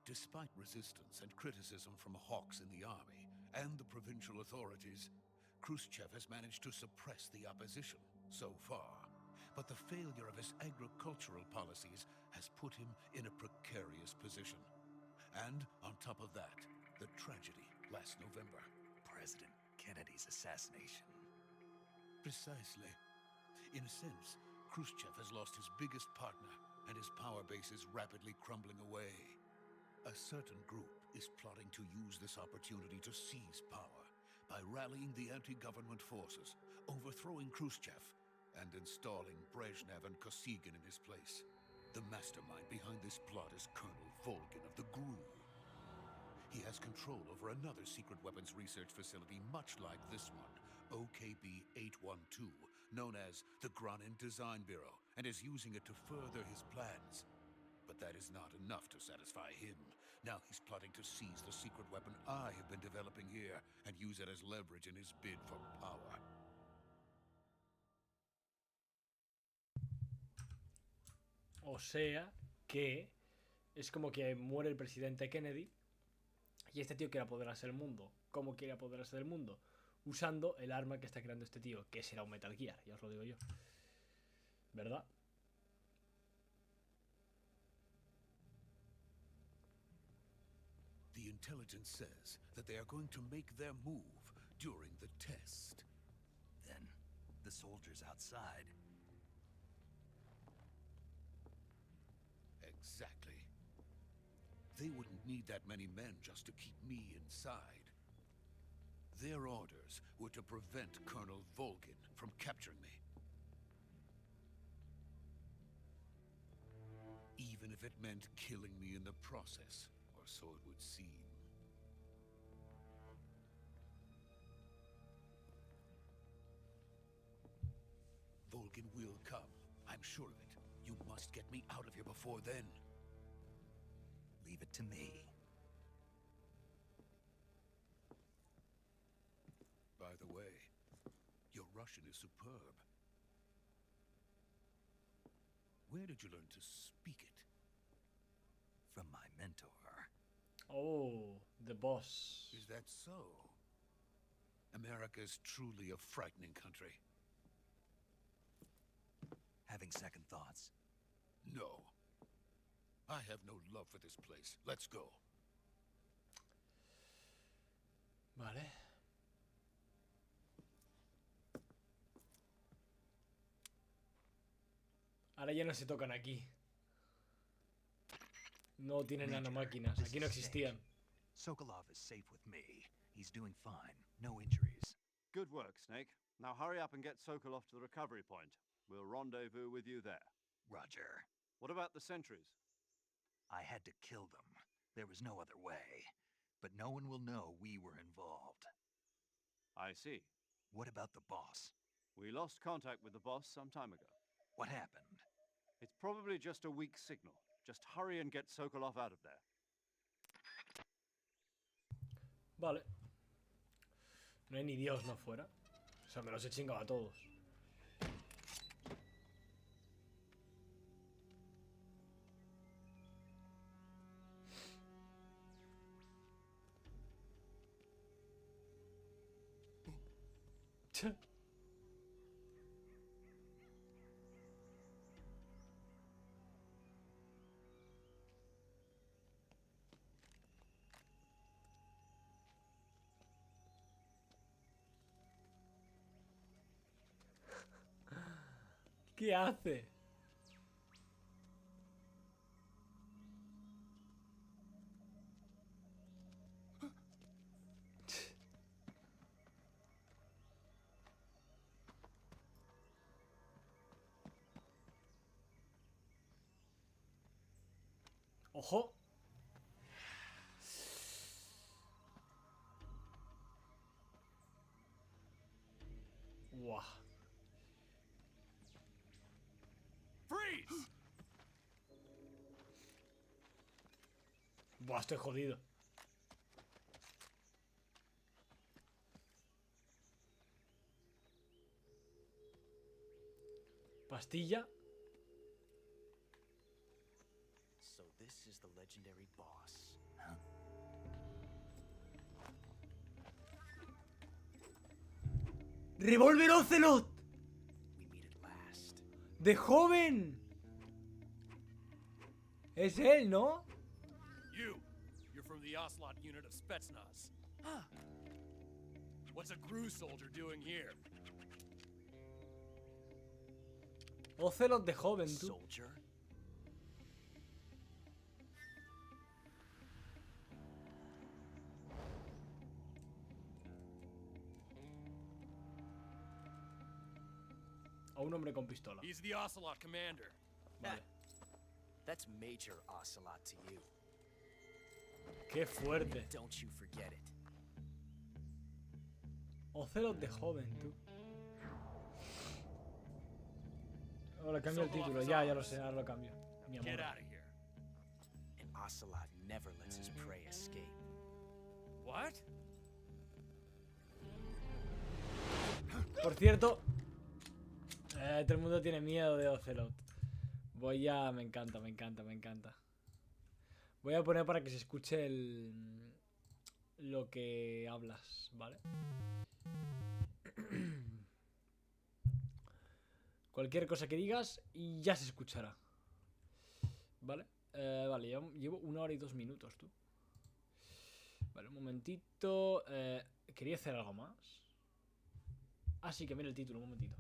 Despite resistance and criticism from hawks in the army and the provincial authorities, Khrushchev has managed to suppress the opposition so far. But the failure of his agricultural policies has put him in a precarious position. And on top of that, the tragedy last November. President Kennedy's assassination. Precisely. In a sense, Khrushchev has lost his biggest partner, and his power base is rapidly crumbling away. A certain group is plotting to use this opportunity to seize power by rallying the anti-government forces, overthrowing Khrushchev, and installing Brezhnev and Kosygin in his place. The mastermind behind this plot is Colonel Volgin of the GRU. He has control over another secret weapons research facility much like this one, OKB-812, known as the Granin Design Bureau, and is using it to further his plans. But that is not enough to satisfy him. Now he's plotting to seize the secret weapon I have been developing here and use it as leverage in his bid for power. O sea que es como que muere el presidente Kennedy y este tío quiere apoderarse del mundo. ¿Cómo quiere apoderarse del mundo? Usando el arma que está creando este tío, que será un Metal Gear, ya os lo digo yo. ¿Verdad? The intelligence says that they are going to make their move during the test. Then, the soldiers outside. Exactly. They wouldn't need that many men just to keep me inside. Their orders were to prevent Colonel Volgin from capturing me. Even if it meant killing me in the process, or so it would seem. Volgin will come, I'm sure of it. You must get me out of here before then. Leave it to me. By the way, your Russian is superb. Where did you learn to speak it? From my mentor. Oh, the boss. Is that so? America is truly a frightening country. Having second thoughts? No. I have no love for this place. Let's go. Vale. Ahora ya no se tocan aquí. No tienen Major, nanomáquinas. this Aquí no is existían. Snake. Sokolov is safe with me. He's doing fine. No injuries. Good work, Snake. Now hurry up and get Sokolov to the recovery point. We'll rendezvous with you there. Roger. What about the sentries? I had to kill them. There was no other way. But no one will know we were involved. I see. What about the boss? We lost contact with the boss some time ago. What happened? It's probably just a weak signal. Just hurry and get Sokolov out of there. Vale. No hay ni Dios no fuera. O sea, me los he chingado a todos. ¿Qué hace? ¡Ojo! ¡Guau! Freeze! Buah, estoy jodido. Pastilla. So this is the legendary boss. ¡Revólver Ocelot! We meet at last. ¡De joven! Es él, ¿no? You're from the Ocelot unit of Spetsnaz. What's a Gru soldier doing here? Ocelot de joven, tú. Soldier? A un hombre con pistola. He's the Ocelot commander. Vale. That's Major Ocelot to you. Qué fuerte. Don't you forget it. Ocelot de joven, tú. Ahora cambio el título. Ya lo sé, ahora lo cambio. Mi amor. Get out of here. And Ocelot never lets his prey escape. What? Por cierto, todo el mundo tiene miedo de Ocelot. Voy a... Me encanta, me encanta, me encanta. Voy a poner para que se escuche lo que hablas, ¿vale? Cualquier cosa que digas y ya se escuchará. ¿Vale? Vale, llevo 1 hora y 2 minutos, tú. Vale, un momentito. ¿Quería hacer algo más? Ah, sí, que mira el título, un momentito.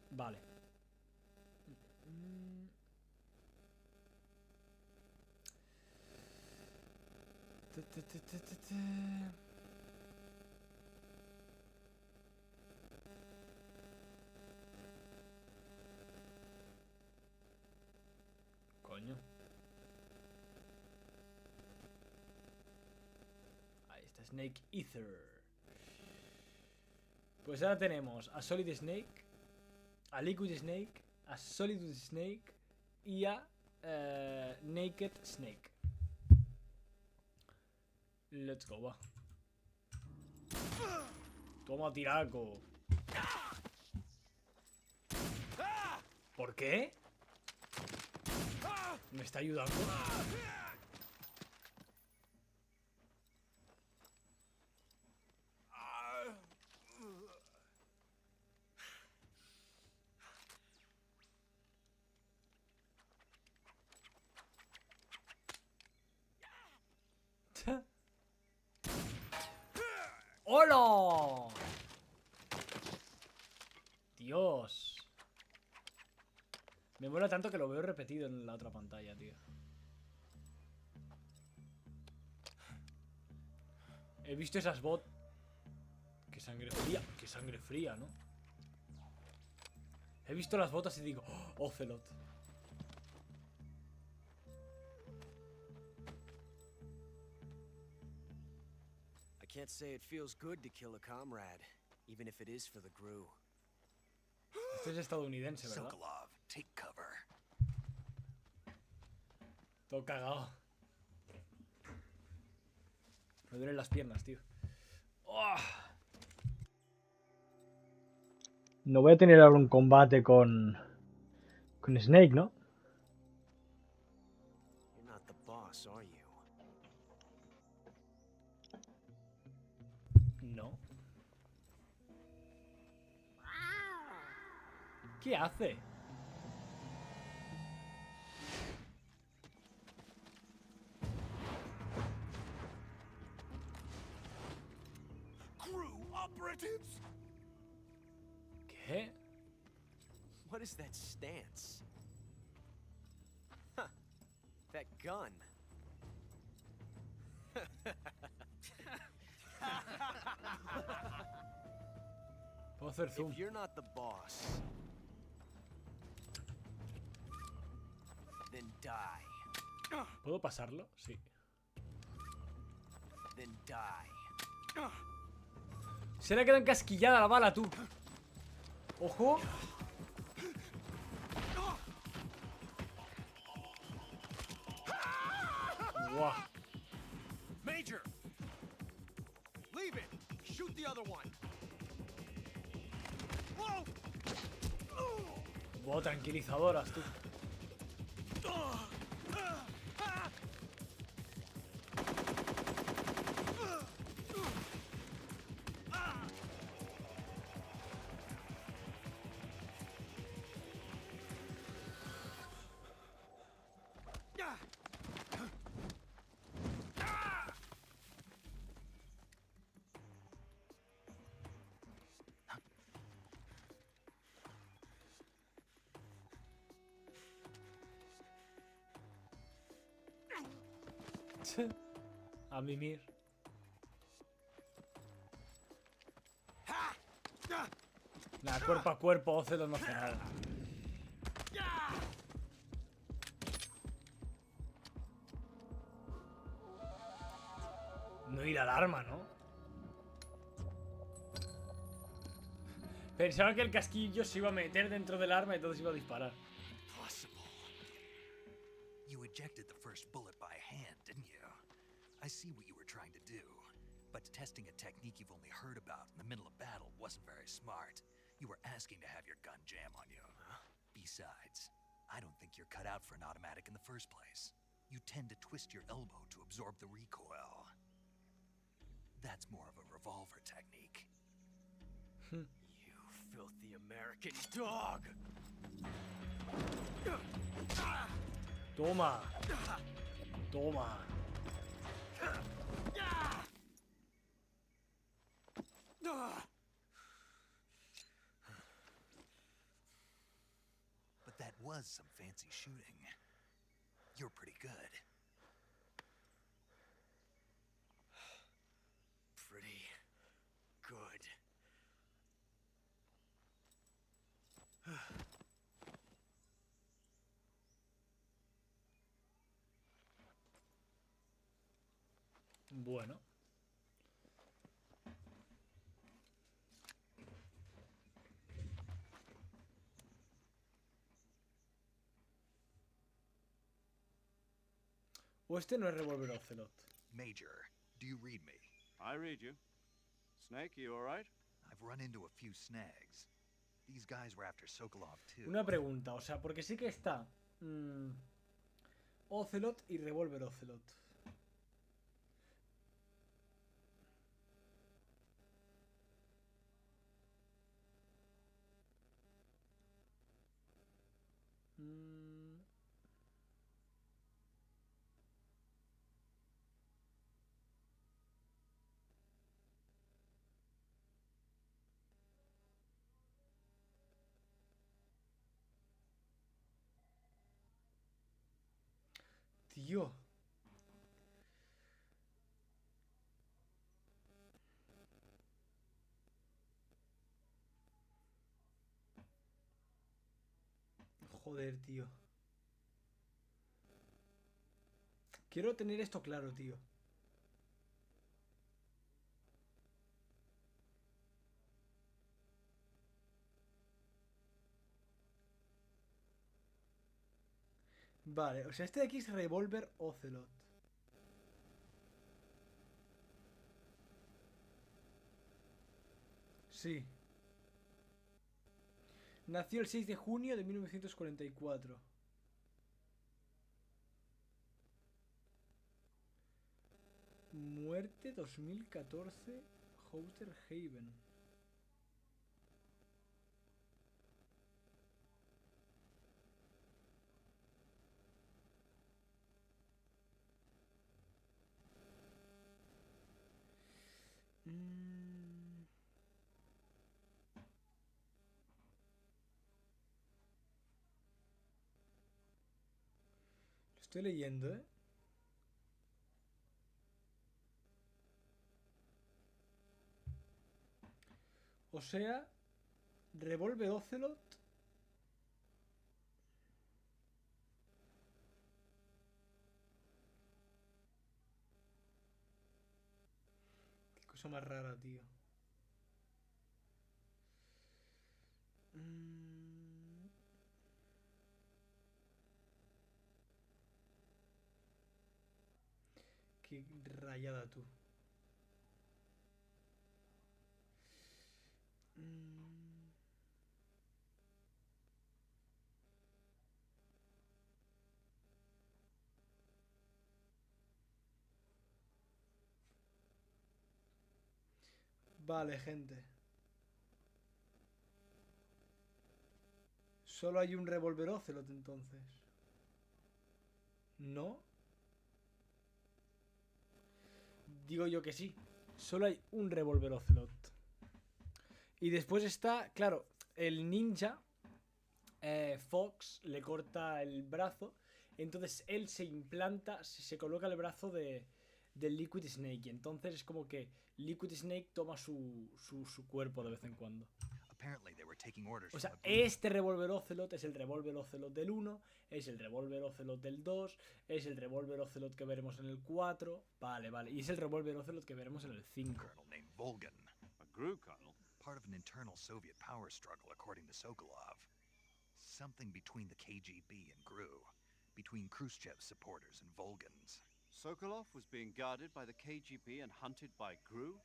Vale. Coño. Ahí está, Snake Ether. Pues ahora tenemos a Solid Snake, a Liquid Snake, a Solid Snake y a Naked Snake. Let's go, va. Toma, tiraco. ¿Por qué? ¿Me está ayudando? ¡Hola! Dios. Me mola tanto que lo veo repetido en la otra pantalla, tío. He visto esas bots. Qué sangre fría. Qué sangre fría, ¿no? He visto las botas y digo, ¡oh, Ocelot! I can't say it feels good to kill a comrade, even if it is for the Gru. Este es estadounidense, ¿verdad? Sokolov, take cover. Todo cagado. Me duelen las piernas, tío. ¡Oh! No voy a tener ahora un combate con Snake, ¿no? You're not the boss, are you? No. ¿Qué hace? Crew operatives? ¿Qué? ¿Eh? What is that stance? Huh. That gun. Puedo hacer zoom. If you're not the boss, then die. ¿Puedo pasarlo? Sí. Then die. Se le ha quedado encasquillada la bala, tú. Ojo. Guau. Major! Leave it! Shoot the other one! Whoa! Wow, tranquilizadoras, tú. A mimir. Nah, cuerpo a cuerpo, Ocelot no hace nada. No ir al arma, ¿no? Pensaba que el casquillo se iba a meter dentro del arma y entonces iba a disparar. You ejected the first bullet by hand, didn't you? I see what you were trying to do, but testing a technique you've only heard about in the middle of battle wasn't very smart. You were asking to have your gun jam on you. Besides, I don't think you're cut out for an automatic in the first place. You tend to twist your elbow to absorb the recoil. That's more of a revolver technique. You filthy American dog! Toma. Toma. But that was some fancy shooting. You're pretty good. Pretty good. Bueno. O este no es revólver Ocelot. Major, do you read me? I read you. Snake, you all right? I've run into a few snags. These guys were after Sokolov too. Una pregunta, o sea, porque sí que está Ocelot y revólver Ocelot. Tío. Joder, tío. Quiero tener esto claro, tío. Vale, o sea, este de aquí es revólver Ocelot. Sí. Nació el 6 de junio de 1944. Muerte 2014, Outer Haven. Estoy leyendo, ¿eh? O sea, revólver Ocelot. Qué cosa más rara, tío. Qué rayada, tú. Vale, gente. Solo hay un revólver Ocelot entonces. ¿No? Digo yo que sí. Solo hay un revólver Ocelot. Y después está, claro, el ninja Fox le corta el brazo. Entonces él se implanta, se coloca el brazo del Liquid Snake. Y entonces es como que Liquid Snake toma su cuerpo de vez en cuando. O sea, este revólver Ocelot es el revólver Ocelot del 1, es el revólver Ocelot del 2, es el revólver Ocelot que veremos en el 4. Vale, vale. Y es el revólver Ocelot que veremos en el 5. A GRU colonel? Part of an internal Soviet power struggle, according to Sokolov. Something between the KGB and GRU. Between Khrushchev's supporters and Volgans. Sokolov was being guarded by the KGB and hunted by GRU?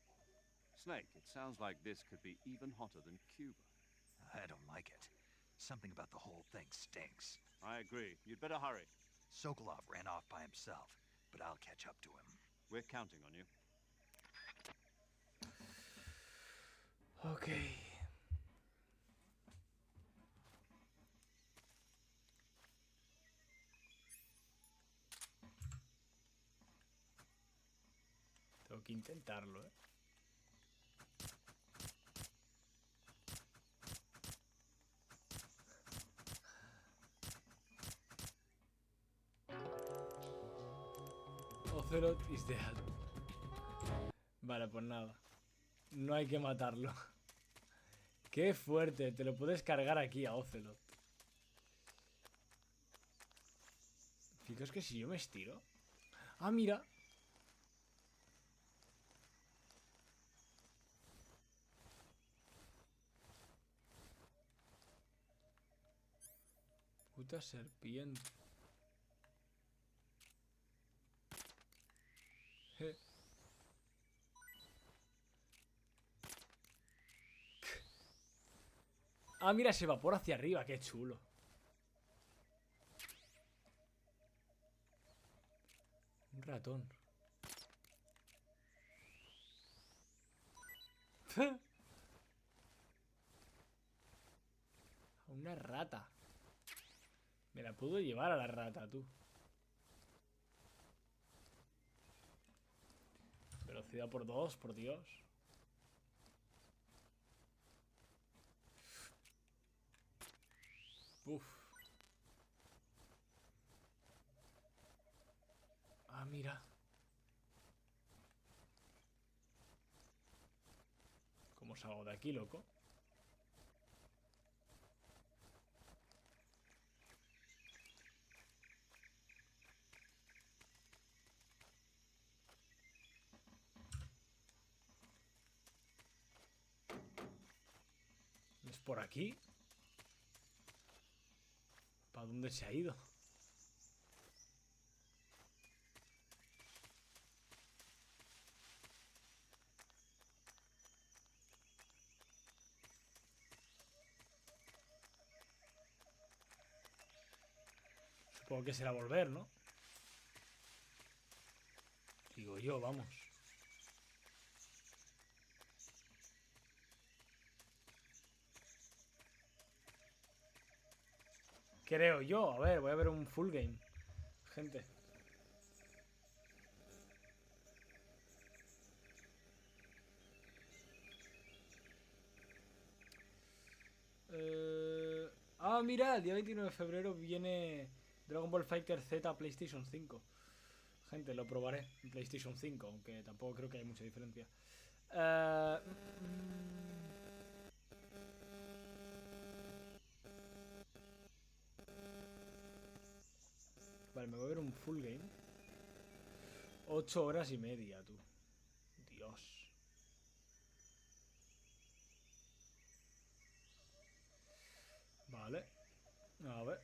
Snake, it sounds like this could be even hotter than Cuba. I don't like it. Something about the whole thing stinks. I agree. You'd better hurry. Sokolov ran off by himself, but I'll catch up to him. We're counting on you. Ok. Tengo que intentarlo, ¿eh? Ocelot is dead. Vale, pues nada. No hay que matarlo. Qué fuerte. Te lo puedes cargar aquí a Ocelot. Fijaos que si yo me estiro. Ah, mira. Puta serpiente. Ah, mira, se evapora hacia arriba. Qué chulo. Un ratón. Una rata. Me la puedo llevar a la rata, tú. Velocidad por 2, por Dios. Uf. Ah, mira. ¿Cómo salgo de aquí, loco? ¿Es por aquí? ¿Para dónde se ha ido? Supongo que será volver, ¿no? Digo yo, vamos. Creo yo. A ver, voy a ver un full game. Gente. Ah, mira, el día 29 de febrero viene Dragon Ball Fighter Z PlayStation 5. Gente, lo probaré en PlayStation 5, aunque tampoco creo que haya mucha diferencia. Vale, me voy a ver un full game. 8 horas y media, tú. Dios. Vale. A ver.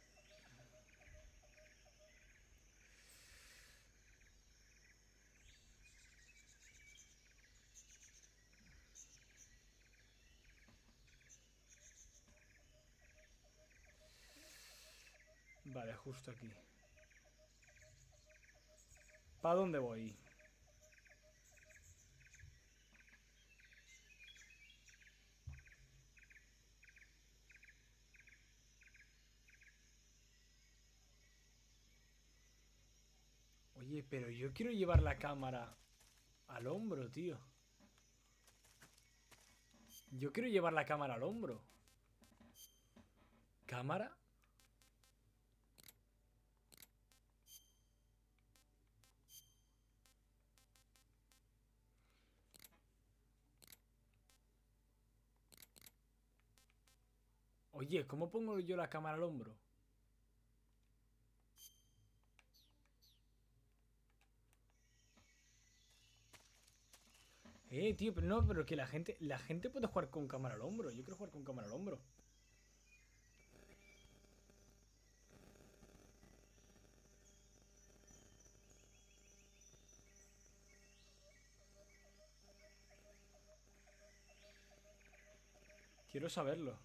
Vale, justo aquí. ¿Para dónde voy? Oye, pero yo quiero llevar la cámara al hombro, tío. Yo quiero llevar la cámara al hombro. ¿Cámara? Oye, ¿cómo pongo yo la cámara al hombro? Tío, pero no, pero que la gente puede jugar con cámara al hombro. Yo quiero jugar con cámara al hombro. Quiero saberlo.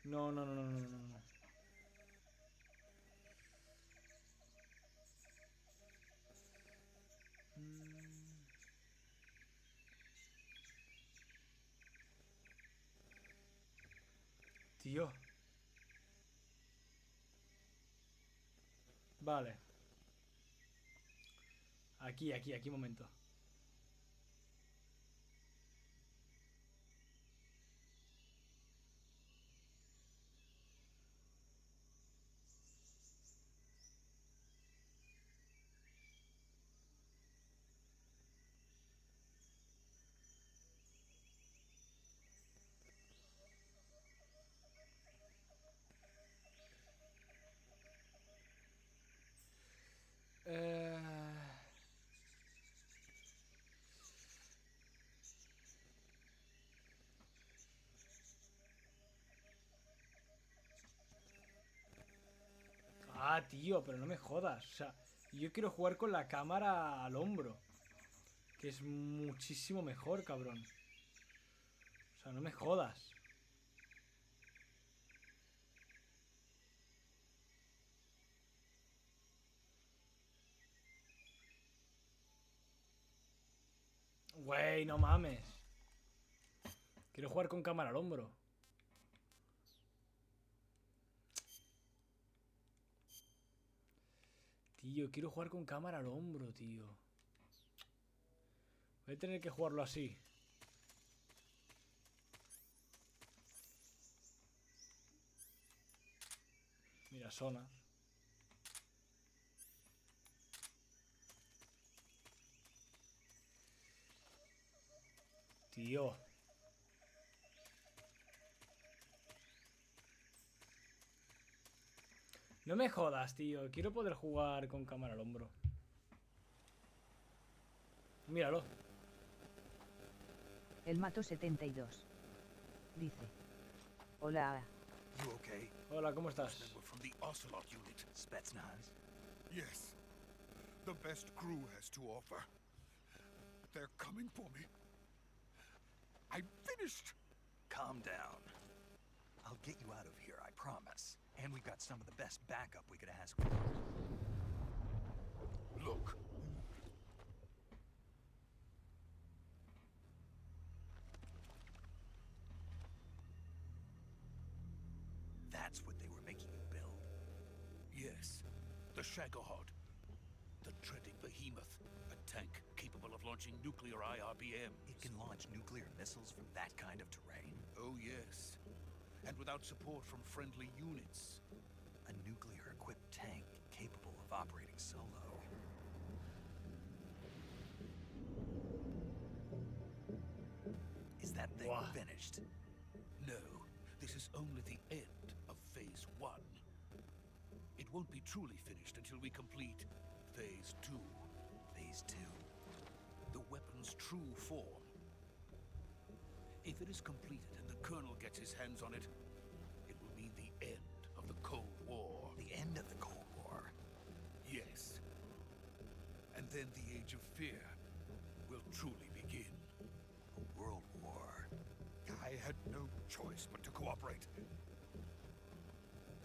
No, no, no, no, no, no, no. Tío. Vale. Aquí, un momento. Eh... Ah, tío, pero no me jodas. O sea, yo quiero jugar con la cámara al hombro. Que es muchísimo mejor, cabrón. O sea, no me jodas. Güey, no mames. Quiero jugar con cámara al hombro. Tío, quiero jugar con cámara al hombro, tío. Voy a tener que jugarlo así. Mira, Sona. Tío. No me jodas, tío. Quiero poder jugar con cámara al hombro. Míralo. El Mato 72. Dice. Hola. You okay? Hola, ¿cómo estás? We're from the Ocelot unit. Spetsnaz? Yes. The best crew has to offer. They're coming for me. I'm finished. Calm down. I'll get you out of here, I promise. And we've got some of the best backup we could ask for. Look. That's what they were making you build. Yes. The Shagohod. The treading Behemoth, a tank capable of launching nuclear IRBMs. It can launch nuclear missiles from that kind of terrain? Oh, yes. And without support from friendly units. A nuclear-equipped tank capable of operating solo. Is that thing finished? No, this is only the end of Phase 1. It won't be truly finished until we complete Phase 2. Phase 2? The weapon's true form. If it is completed and the Colonel gets his hands on it, it will mean the end of the Cold War. The end of the Cold War? Yes. And then the Age of Fear will truly begin. A world war. I had no choice but to cooperate.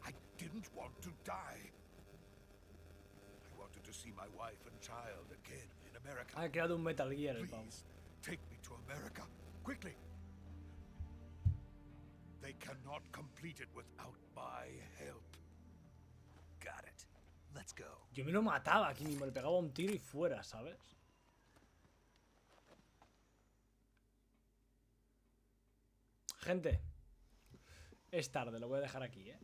I didn't want to die. I wanted to see my wife and child again in America. Ha creado un Metal Gear el pavo. Please, take me to America, quickly. They cannot complete it without my help. Got it. Let's go. Yo me lo mataba aquí mismo, le pegaba un tiro y fuera, ¿sabes? Gente, es tarde, lo voy a dejar aquí, ¿eh?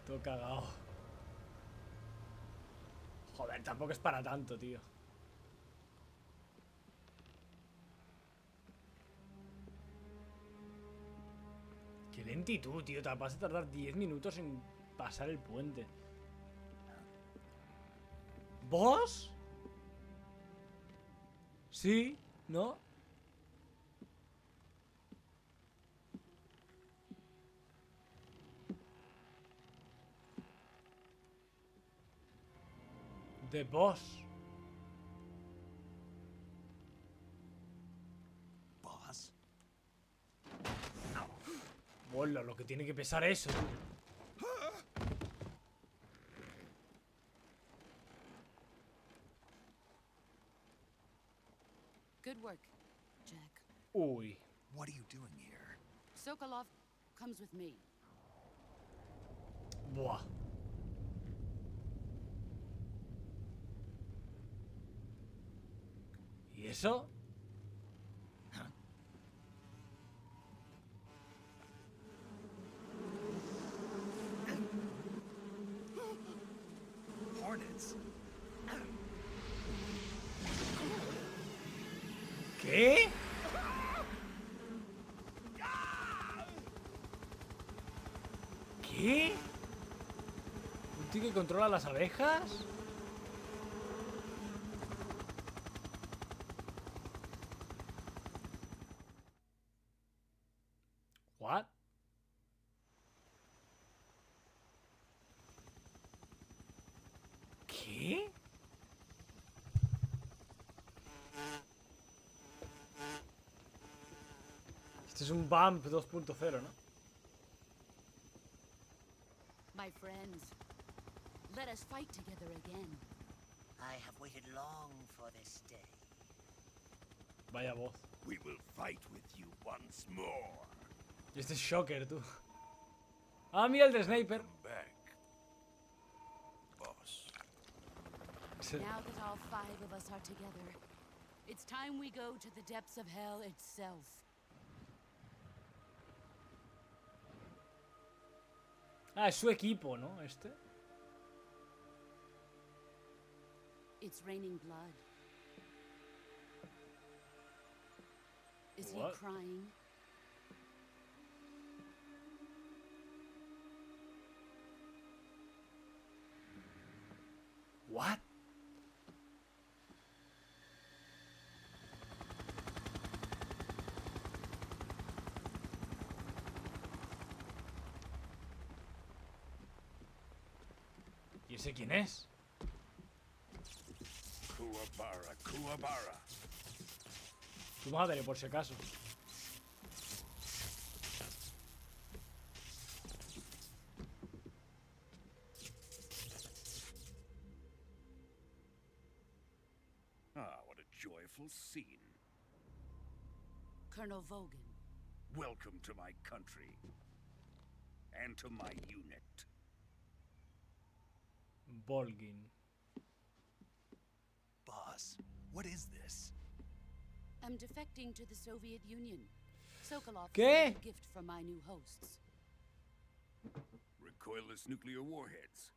Todo cagado. Joder, tampoco es para tanto, tío. Qué lentitud, tío. Te vas a tardar 10 minutos en pasar el puente. ¿Vos? Sí, ¿no? The boss. Boss? Hola, lo que tiene que pesar eso, tío. Good work, Jack. Uy. What are you doing here? Sokolov comes with me. Buah. ¿Y eso? Hornets. ¿Qué? ¿Qué? ¿Un tío que controla las abejas? What? ¿Qué? Este es un bump 2.0, ¿no? My friends, let us fight together again. I have waited long for this day. Vaya voz. We will fight with you once more. Y este es Shocker, tú. Ah, mira el de Sniper. Come back, boss. Now that all 5 of us are together, it's time we go to the depths of hell itself. Ah, es su equipo, ¿no? Este. It's raining blood. Is What? he crying? What? ¿Y ese quién es? Kuwabara, Kuwabara. Tu madre, por si acaso. scene. Colonel Vogan. Welcome to my country. And to my unit. Volgin. Boss, what is this? I'm defecting to the Soviet Union. Sokolov ¿Qué? sent a gift from my new hosts. Recoilless nuclear warheads.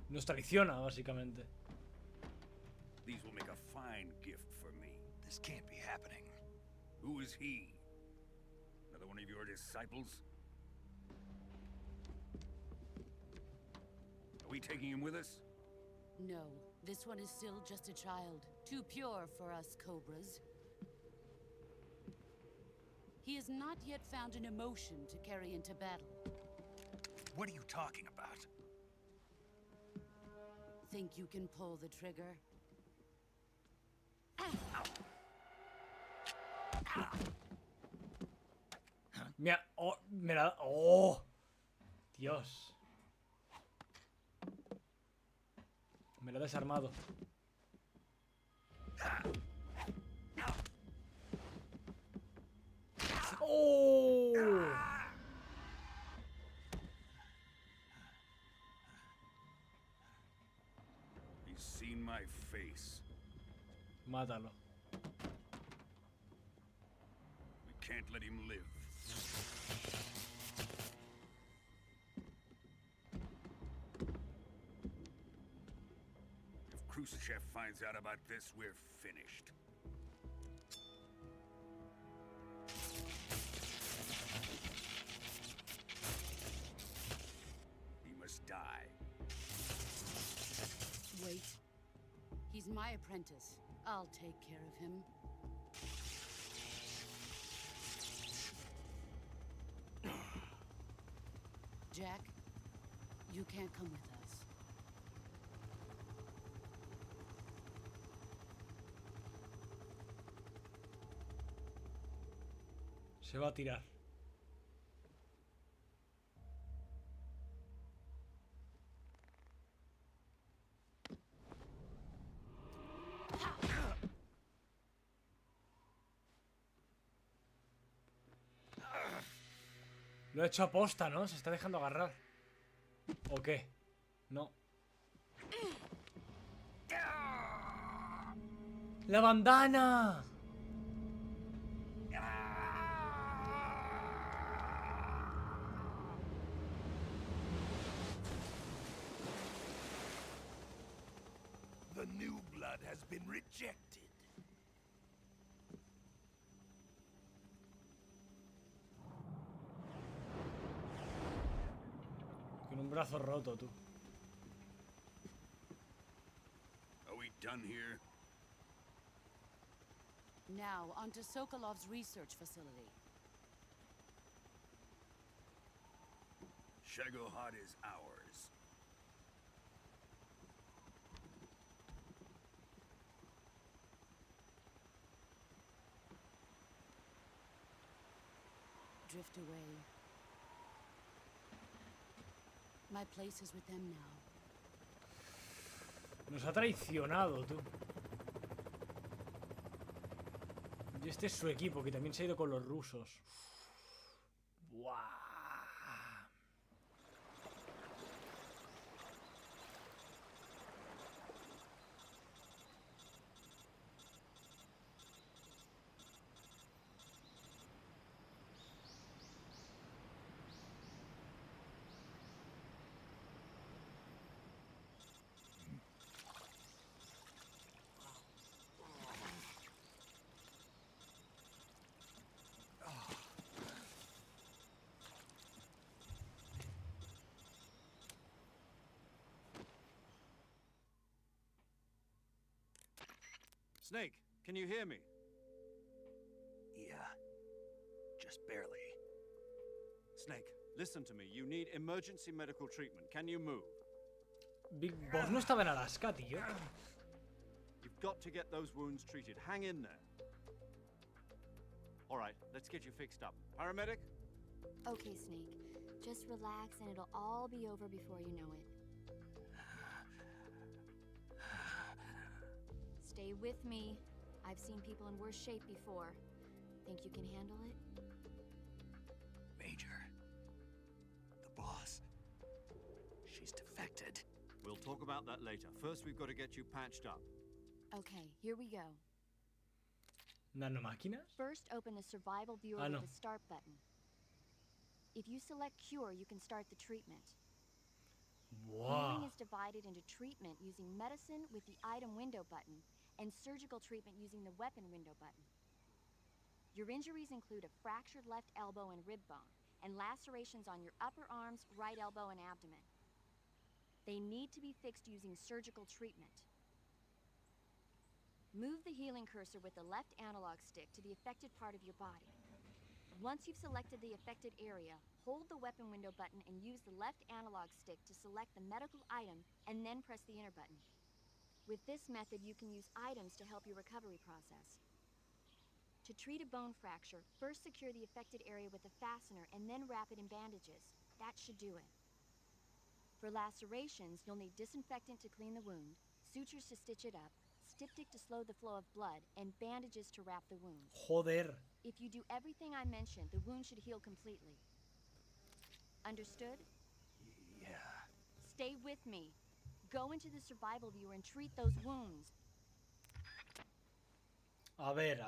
Nos traiciona, básicamente. These will make a fine gift for me. This can't be happening. Who is he? Another one of your disciples? Are we taking him with us? No, this one is still just a child. Too pure for us Cobras. He has not yet found an emotion to carry into battle. What are you talking about? Think you can pull the trigger? Mira, oh, mira, oh, Dios. Me lo ha desarmado. ¡Oh! He's seen my face. Mátalo. We can't let him live. If Khrushchev finds out about this, we're finished. He must die. Wait. He's my apprentice. I'll take care of him. Jack, you can't come with us. Se va a tirar. Lo he hecho a posta, ¿no? Se está dejando agarrar. ¿O qué? No. ¡La bandana! The new blood has been rejected. Con un brazo roto, tú. Are we done here? Now, onto Sokolov's research facility. Shagohod is ours. Drift away. My place is with them now. Nos ha traicionado, tú. Y este es su equipo, que también se ha ido con los rusos. Buah. Snake, can you hear me? Yeah. Just barely. Snake, listen to me. You need emergency medical treatment. Can you move? Big Boss no estaba en Alaska, tío. You've got to get those wounds treated. Hang in there. All right, let's get you fixed up. Paramedic? Okay, Snake. Just relax and it'll all be over before you know it. Stay with me. I've seen people in worse shape before. Think you can handle it? Major. The boss. She's defected. We'll talk about that later. First, we've got to get you patched up. Okay, here we go. ¿Nanomáquinas? First, open the survival viewer with the start button. If you select cure, you can start the treatment. Wow. Healing is divided into treatment using medicine with the item window button and surgical treatment using the weapon window button. Your injuries include a fractured left elbow and rib bone, and lacerations on your upper arms, right elbow, and abdomen. They need to be fixed using surgical treatment. Move the healing cursor with the left analog stick to the affected part of your body. Once you've selected the affected area, hold the weapon window button and use the left analog stick to select the medical item, and then press the enter button. With this method, you can use items to help your recovery process. To treat a bone fracture, first secure the affected area with a fastener and then wrap it in bandages. That should do it. For lacerations, you'll need disinfectant to clean the wound, sutures to stitch it up, styptic to slow the flow of blood, and bandages to wrap the wound. Joder. If you do everything I mentioned, the wound should heal completely. Understood? Yeah. Stay with me. Go into the survival viewer and treat those wounds. A ver.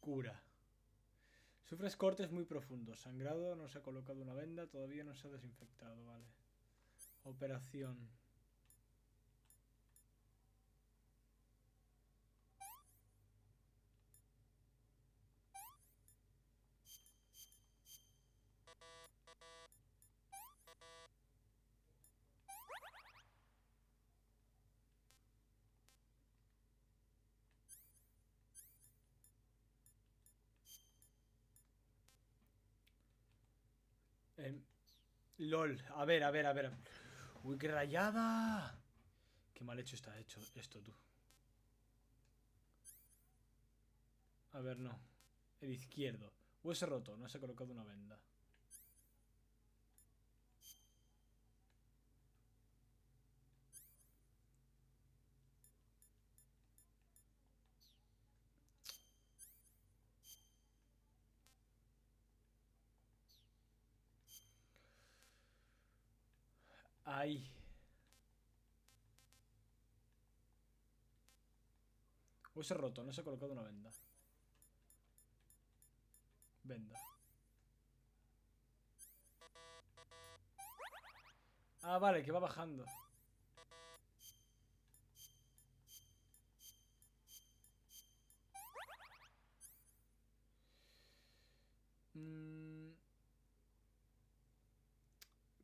Cura. Sufres cortes muy profundos. Sangrado, no se ha colocado una venda, todavía no se ha desinfectado, vale. Operación. LOL, a ver. Uy, qué rayada. Qué mal hecho está hecho esto, tú. A ver, no. El izquierdo. Hueso roto, no se ha colocado una venda. Ahí. Hueso roto, no se ha colocado una venda. Venda. Ah, vale, que va bajando.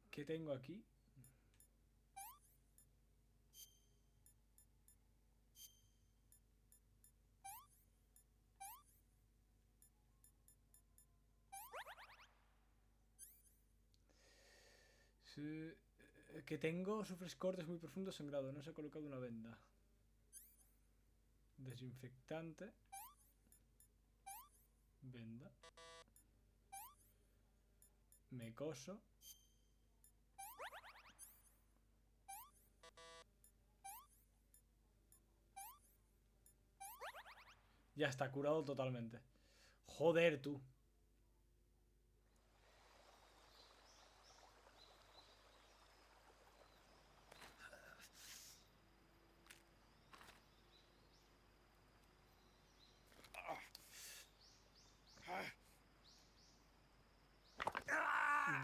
¿Qué tengo aquí? Sí. ¿Qué tengo? Sufres cortes muy profundos, sangrado. No se ha colocado una venda. Desinfectante. Venda. Me coso. Ya está, curado totalmente. Joder, tú.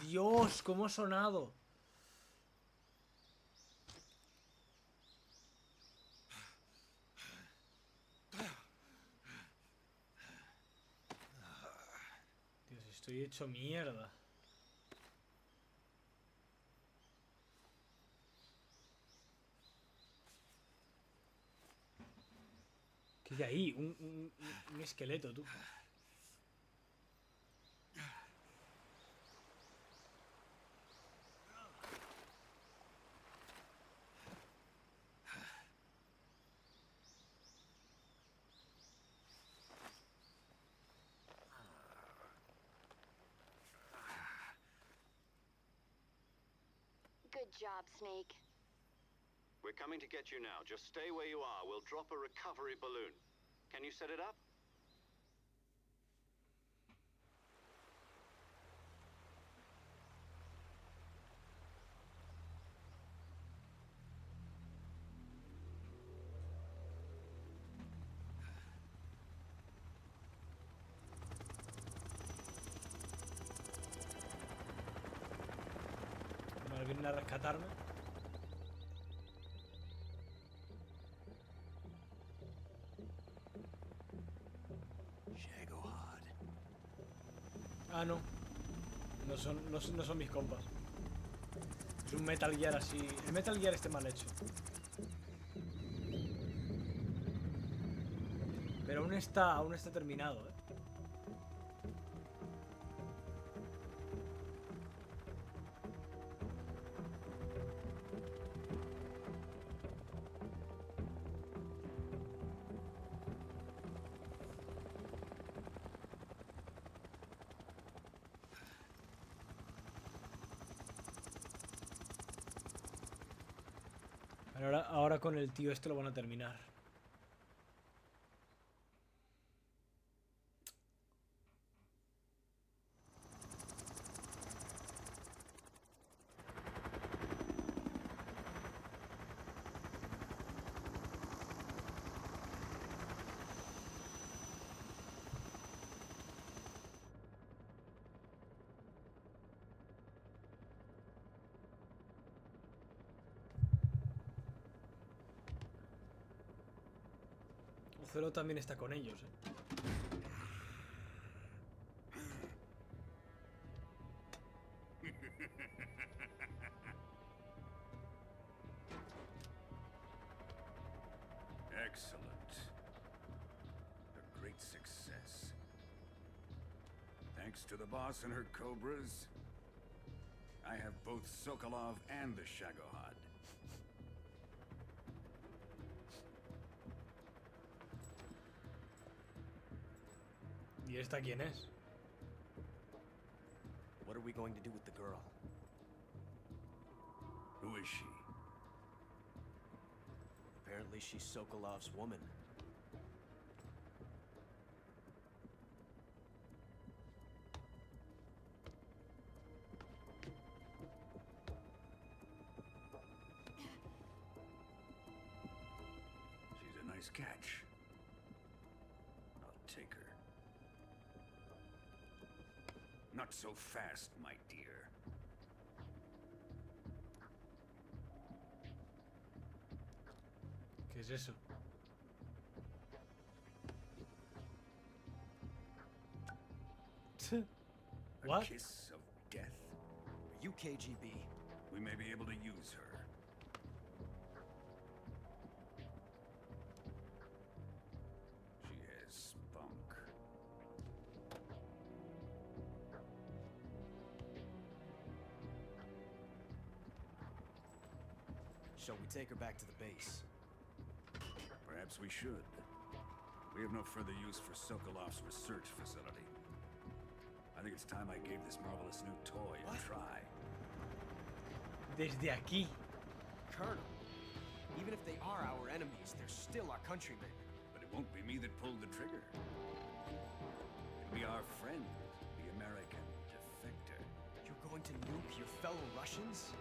Dios, cómo ha sonado. Dios, estoy hecho mierda. ¿Qué hay ahí? Un esqueleto, tú. Good job, Snake. We're coming to get you now. Just stay where you are. We'll drop a recovery balloon. Can you set it up? Vale, vienen a rescatarme. Ah, no. No son mis compas. Es un Metal Gear así. El Metal Gear esté mal hecho. Pero aún está terminado, ¿eh? Ahora con el tío este lo van a terminar. Ocelo también está con ellos, ¿eh? Excellent. A great success. Thanks to the boss and her cobras, I have both Sokolov and the Shagohod. ¿Y esta quién es? What are we going to do with the girl? Who is she? Apparently she's Sokolov's woman. She's a nice catch. I'll take her. Not so fast, my dear. ¿Qué es eso? What? A kiss of death? Are you KGB? We may be able to use her. She has spunk. Shall we take her back to the base? Perhaps we should. We have no further use for Sokolov's research facility. I think it's time I gave this marvelous new toy a try. Desde aquí. Colonel, even if they are our enemies, they're still our countrymen. But it won't be me that pulled the trigger. It'll be our friend, the American defector. You're going to nuke your fellow Russians?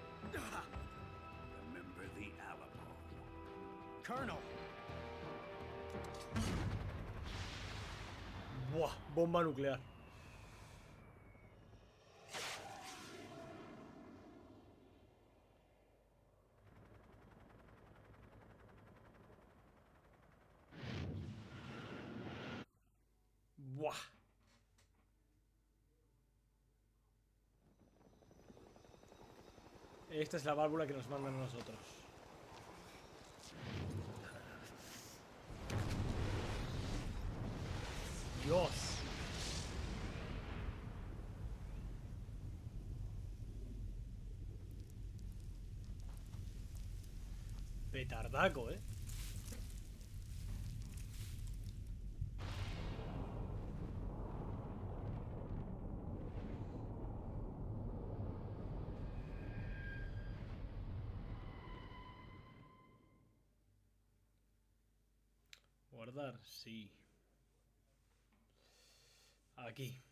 Remember the Alamo. Colonel! Buah, bomba nuclear. Buah. Esta es la válvula que nos mandan a nosotros. Dios. Petardaco, ¿eh? Guardar, sí. Aquí.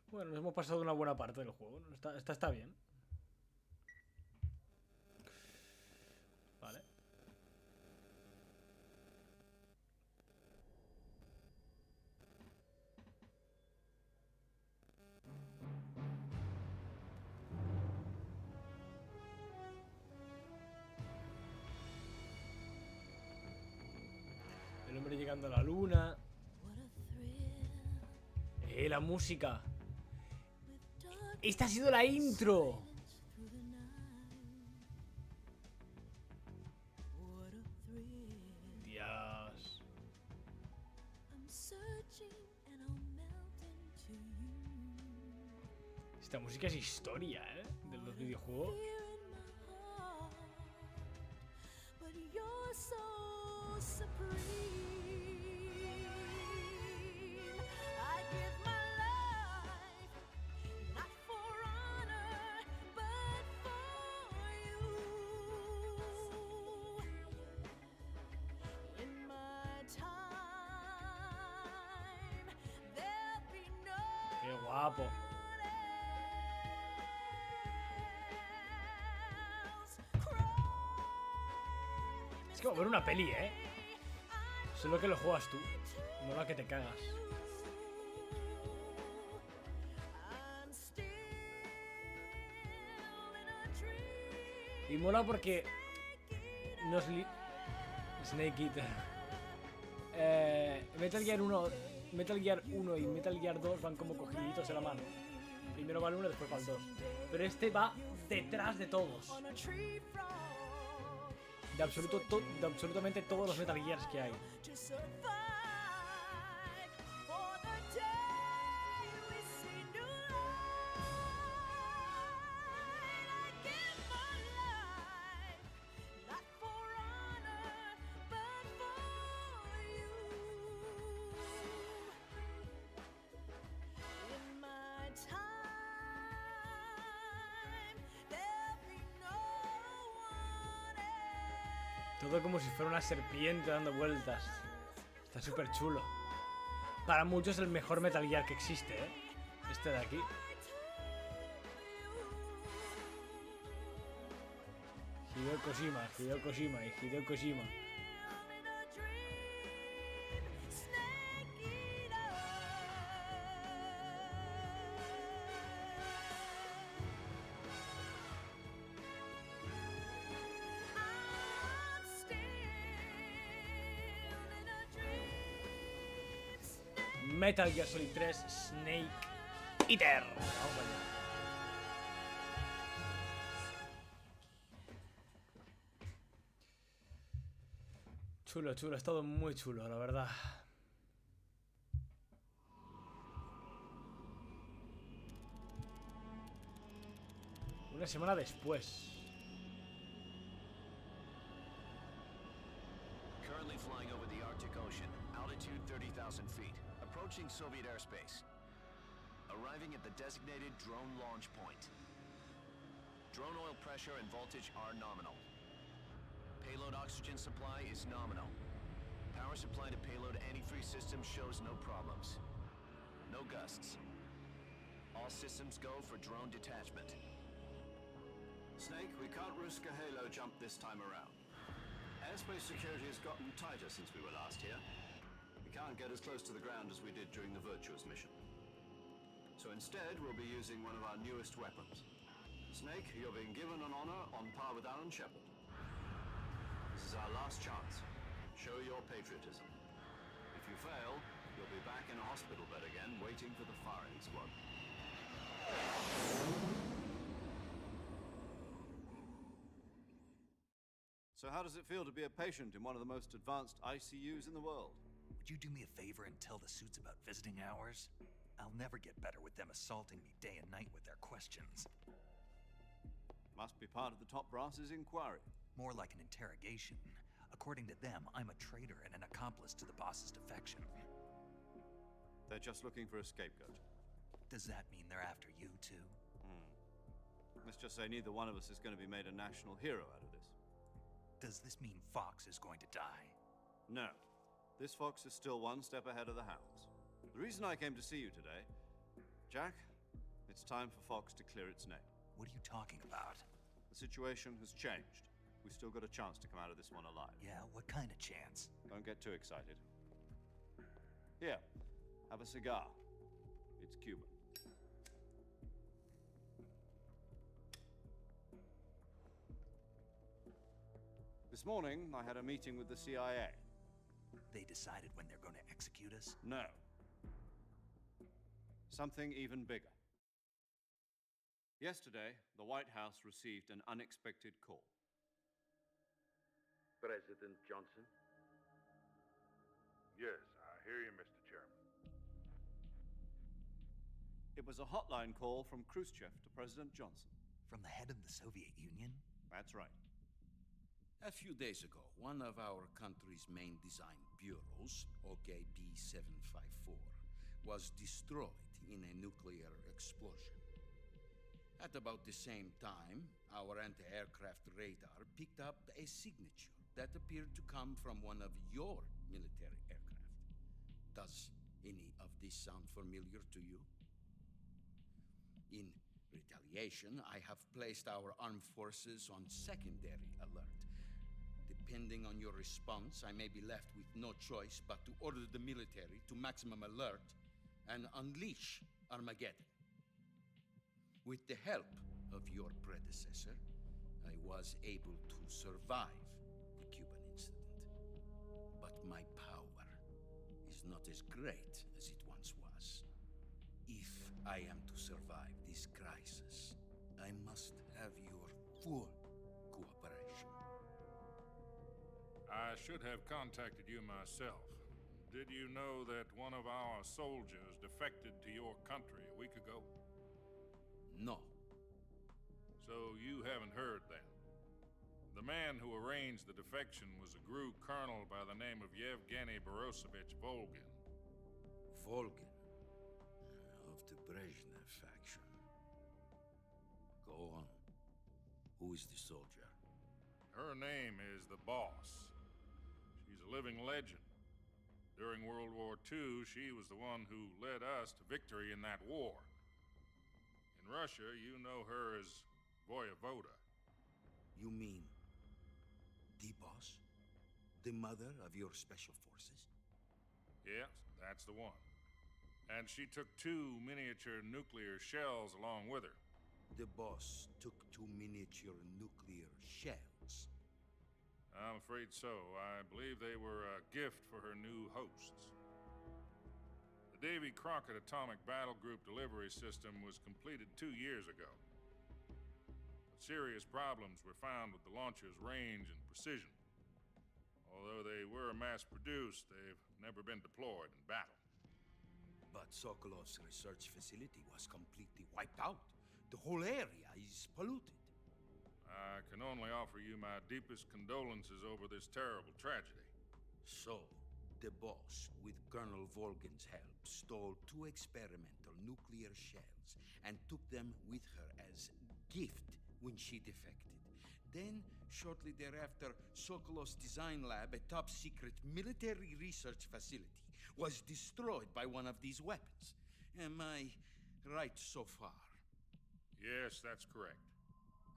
Bueno, nos hemos pasado una buena parte del juego, ¿no? Está bien. Vale. El hombre llegando a la luna. La música. Esta ha sido la intro. Dios. Esta música es historia, ¿eh? De los videojuegos. Qué guapo. Es que va a ver una peli, ¿eh? Solo que lo juegas tú. Mola que te cagas. Y mola porque nos Snake Eater. Metal Gear 1 y Metal Gear 2 van como cogiditos de la mano. Primero va el 1 y después va el 2. Pero este va detrás de todos. De absolutamente todos los Metal Gears que hay. Todo como si fuera una serpiente dando vueltas. Está súper chulo. Para muchos es el mejor Metal Gear que existe, ¿eh? Este de aquí. Hideo Kojima. Metal Gear Solid 3 Snake Eater. Vamos allá. Chulo, ha estado muy chulo, la verdad. Una semana después. Currently flying over the Arctic Ocean, altitude 30,000 feet, approaching Soviet airspace. Arriving at the designated drone launch point. Drone oil pressure and voltage are nominal. Payload oxygen supply is nominal. Power supply to payload antifreeze system shows no problems. No gusts. All systems go for drone detachment. Snake, we can't risk a halo jump this time around. Airspace security has gotten tighter since we were last here. We can't get as close to the ground as we did during the Virtuous mission. So instead, we'll be using one of our newest weapons. Snake, you're being given an honor on par with Alan Shepard. This is our last chance. Show your patriotism. If you fail, you'll be back in a hospital bed again, waiting for the firing squad. So how does it feel to be a patient in one of the most advanced ICUs in the world? Would you do me a favor and tell the suits about visiting hours? I'll never get better with them assaulting me day and night with their questions. Must be part of the top brass's inquiry. More like an interrogation. According to them, I'm a traitor and an accomplice to the boss's defection. They're just looking for a scapegoat. Does that mean they're after you, too? Let's just say neither one of us is going to be made a national hero out of this. Does this mean Fox is going to die? No. This fox is still one step ahead of the hounds. The reason I came to see you today, Jack, it's time for Fox to clear its name. What are you talking about? The situation has changed. We've still got a chance to come out of this one alive. Yeah, what kind of chance? Don't get too excited. Here, have a cigar. It's Cuban. This morning, I had a meeting with the CIA. They decided when they're going to execute us? No. Something even bigger. Yesterday, the White House received an unexpected call. President Johnson? Yes, I hear you, Mr. Chairman. It was a hotline call from Khrushchev to President Johnson. From the head of the Soviet Union? That's right. A few days ago, one of our country's main design bureaus, OKB 754, was destroyed in a nuclear explosion. At about the same time, our anti-aircraft radar picked up a signature that appeared to come from one of your military aircraft. Does any of this sound familiar to you? In retaliation, I have placed our armed forces on secondary alert. Depending on your response, I may be left with no choice but to order the military to maximum alert and unleash Armageddon. With the help of your predecessor, I was able to survive the Cuban incident. But my power is not as great as it once was. If I am to survive this crisis, I must have your full cooperation. I should have contacted you myself. Did you know that one of our soldiers defected to your country a week ago? No. So you haven't heard then. The man who arranged the defection was a GRU colonel by the name of Yevgeny Borosovich Volgin. Volgin? Of the Brezhnev faction. Go on. Who is the soldier? Her name is the Boss. She's a living legend. During World War II, she was the one who led us to victory in that war. In Russia, you know her as Voyevoda. You mean the Boss? The mother of your special forces? Yes, that's the one. And she took 2 miniature nuclear shells along with her. The Boss took 2 miniature nuclear shells? I'm afraid so. I believe they were a gift for her new hosts. The Davy Crockett Atomic Battle Group delivery system was completed 2 years ago. But serious problems were found with the launcher's range and precision. Although they were mass-produced, they've never been deployed in battle. But Sokolov's research facility was completely wiped out. The whole area is polluted. I can only offer you my deepest condolences over this terrible tragedy. So, the Boss, with Colonel Volgin's help, stole 2 experimental nuclear shells and took them with her as gift when she defected. Then, shortly thereafter, Sokolov's design lab, a top-secret military research facility, was destroyed by one of these weapons. Am I right so far? Yes, that's correct.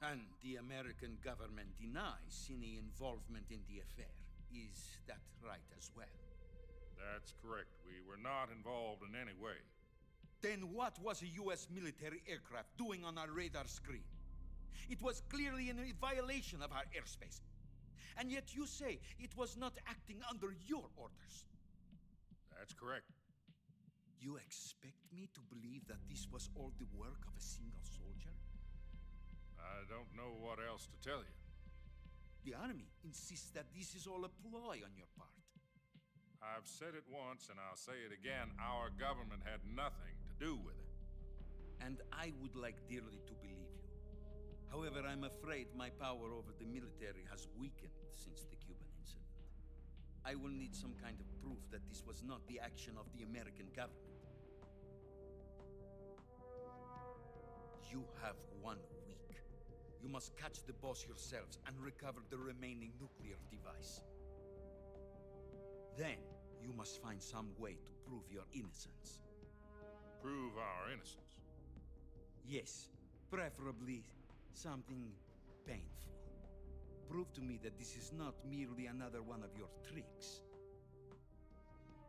And the American government denies any involvement in the affair. Is that right as well? That's correct. We were not involved in any way. Then what was a U.S. military aircraft doing on our radar screen? It was clearly in violation of our airspace. And yet you say it was not acting under your orders. That's correct. You expect me to believe that this was all the work of a single soldier? I don't know what else to tell you. The army insists that this is all a ploy on your part. I've said it once and I'll say it again. Our government had nothing to do with it. And I would like dearly to believe you. However, I'm afraid my power over the military has weakened since the Cuban incident. I will need some kind of proof that this was not the action of the American government. You have 1 week. You must catch the boss yourselves and recover the remaining nuclear device. Then, you must find some way to prove your innocence. Prove our innocence? Yes, preferably something painful. Prove to me that this is not merely another one of your tricks.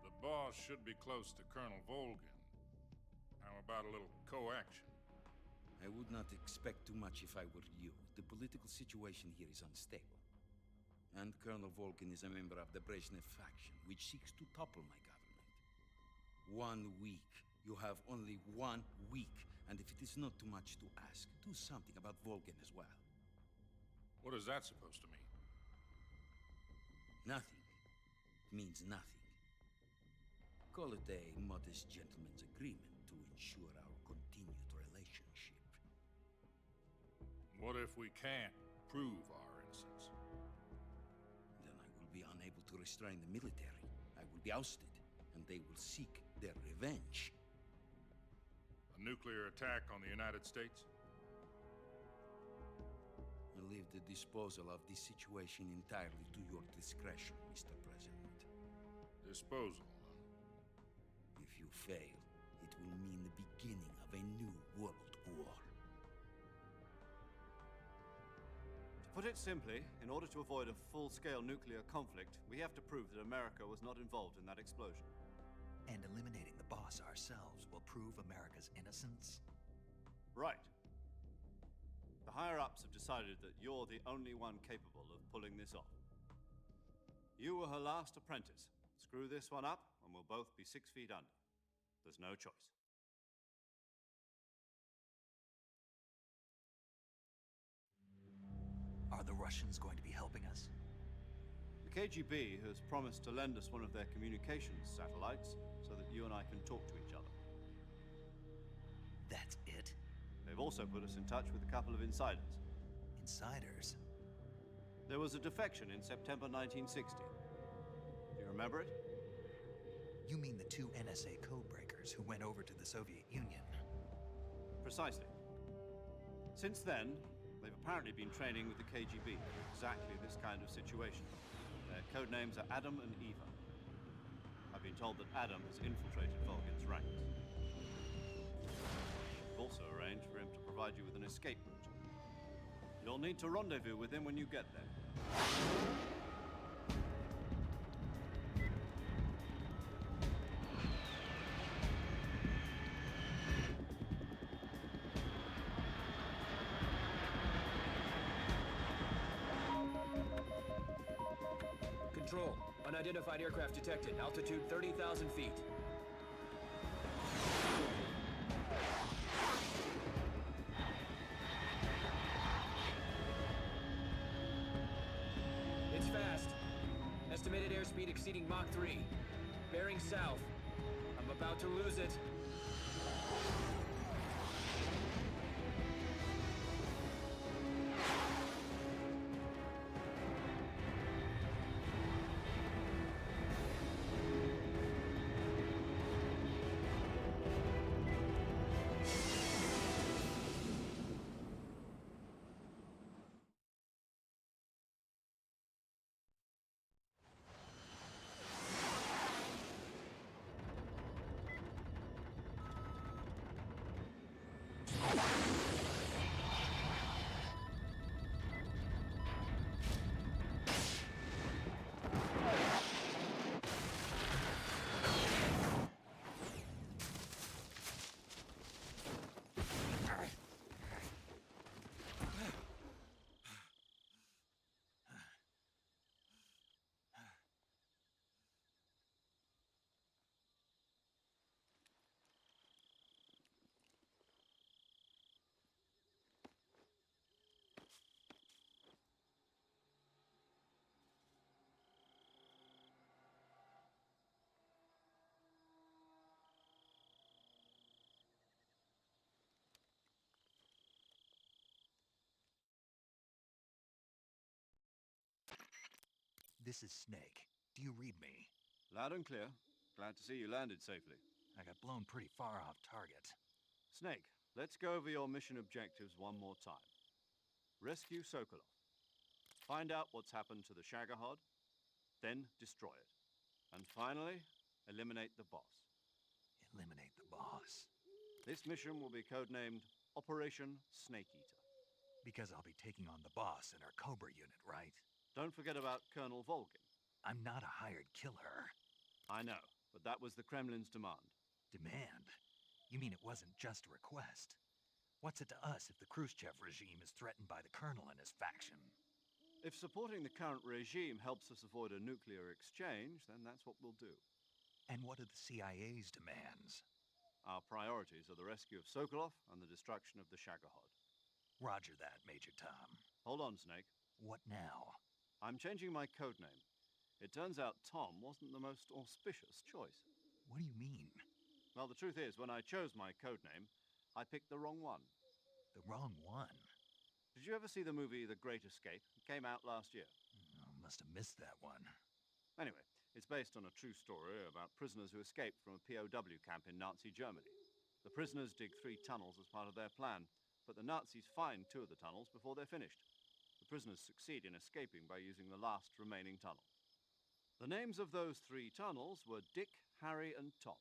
The boss should be close to Colonel Volgin. How about a little co-action? I would not expect too much if I were you. The political situation here is unstable. And Colonel Volgin is a member of the Brezhnev faction, which seeks to topple my government. 1 week. You have only 1 week. And if it is not too much to ask, do something about Volgin as well. What is that supposed to mean? Nothing. It means nothing. Call it a modest gentleman's agreement to ensure our continued relationship. What if we can't prove our innocence? Then I will be unable to restrain the military. I will be ousted, and they will seek their revenge. A nuclear attack on the United States? I leave the disposal of this situation entirely to your discretion, Mr. President. Disposal, huh? If you fail, it will mean the beginning of a new world war. To put it simply, in order to avoid a full-scale nuclear conflict, we have to prove that America was not involved in that explosion. And eliminating the boss ourselves will prove America's innocence? Right. The higher-ups have decided that you're the only one capable of pulling this off. You were her last apprentice. Screw this one up, and we'll both be 6 feet under. There's no choice. Are the Russians going to be helping us? The KGB has promised to lend us one of their communications satellites so that you and I can talk to each other. That's it? They've also put us in touch with a couple of insiders. Insiders? There was a defection in September 1960. Do you remember it? You mean the 2 NSA codebreakers who went over to the Soviet Union? Precisely. Since then, they've apparently been training with the KGB for exactly this kind of situation. Their codenames are Adam and Eva. I've been told that Adam has infiltrated Volgin's ranks. We've also arranged for him to provide you with an escape route. You'll need to rendezvous with him when you get there. Control. Unidentified aircraft detected. Altitude 30,000 feet. It's fast. Estimated airspeed exceeding Mach 3. Bearing south. I'm about to lose it. This is Snake. Do you read me? Loud and clear. Glad to see you landed safely. I got blown pretty far off target. Snake, let's go over your mission objectives one more time. Rescue Sokolov. Find out what's happened to the Shagohod, then destroy it. And finally, eliminate the boss. Eliminate the boss. This mission will be codenamed Operation Snake Eater. Because I'll be taking on the boss in our Cobra unit, right? Don't forget about Colonel Volgin. I'm not a hired killer. I know, but that was the Kremlin's demand. Demand? You mean it wasn't just a request? What's it to us if the Khrushchev regime is threatened by the Colonel and his faction? If supporting the current regime helps us avoid a nuclear exchange, then that's what we'll do. And what are the CIA's demands? Our priorities are the rescue of Sokolov and the destruction of the Shagohod. Roger that, Major Tom. Hold on, Snake. What now? I'm changing my codename. It turns out Tom wasn't the most auspicious choice. What do you mean? Well, the truth is, when I chose my codename, I picked the wrong one. The wrong one? Did you ever see the movie The Great Escape? It came out last year. Oh, must have missed that one. Anyway, it's based on a true story about prisoners who escaped from a POW camp in Nazi Germany. The prisoners dig 3 tunnels as part of their plan, but the Nazis find 2 of the tunnels before they're finished. The prisoners succeed in escaping by using the last remaining tunnel. The names of those 3 tunnels were Dick, Harry, and Tom.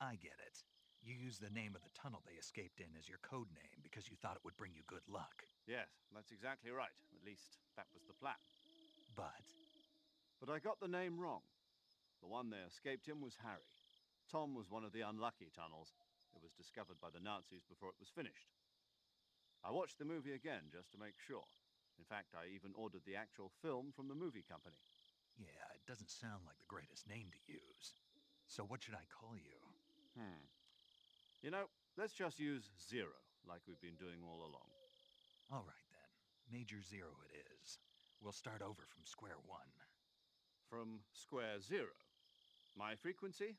I get it. You used the name of the tunnel they escaped in as your code name because you thought it would bring you good luck. Yes, that's exactly right. At least, that was the plan. But I got the name wrong. The one they escaped in was Harry. Tom was one of the unlucky tunnels. It was discovered by the Nazis before it was finished. I watched the movie again just to make sure. In fact, I even ordered the actual film from the movie company. yeah, it doesn't sound like the greatest name to use. So what should I call you? You know, let's just use Zero, like we've been doing all along. All right, then. Major Zero it is. We'll start over from square one. From square zero. My frequency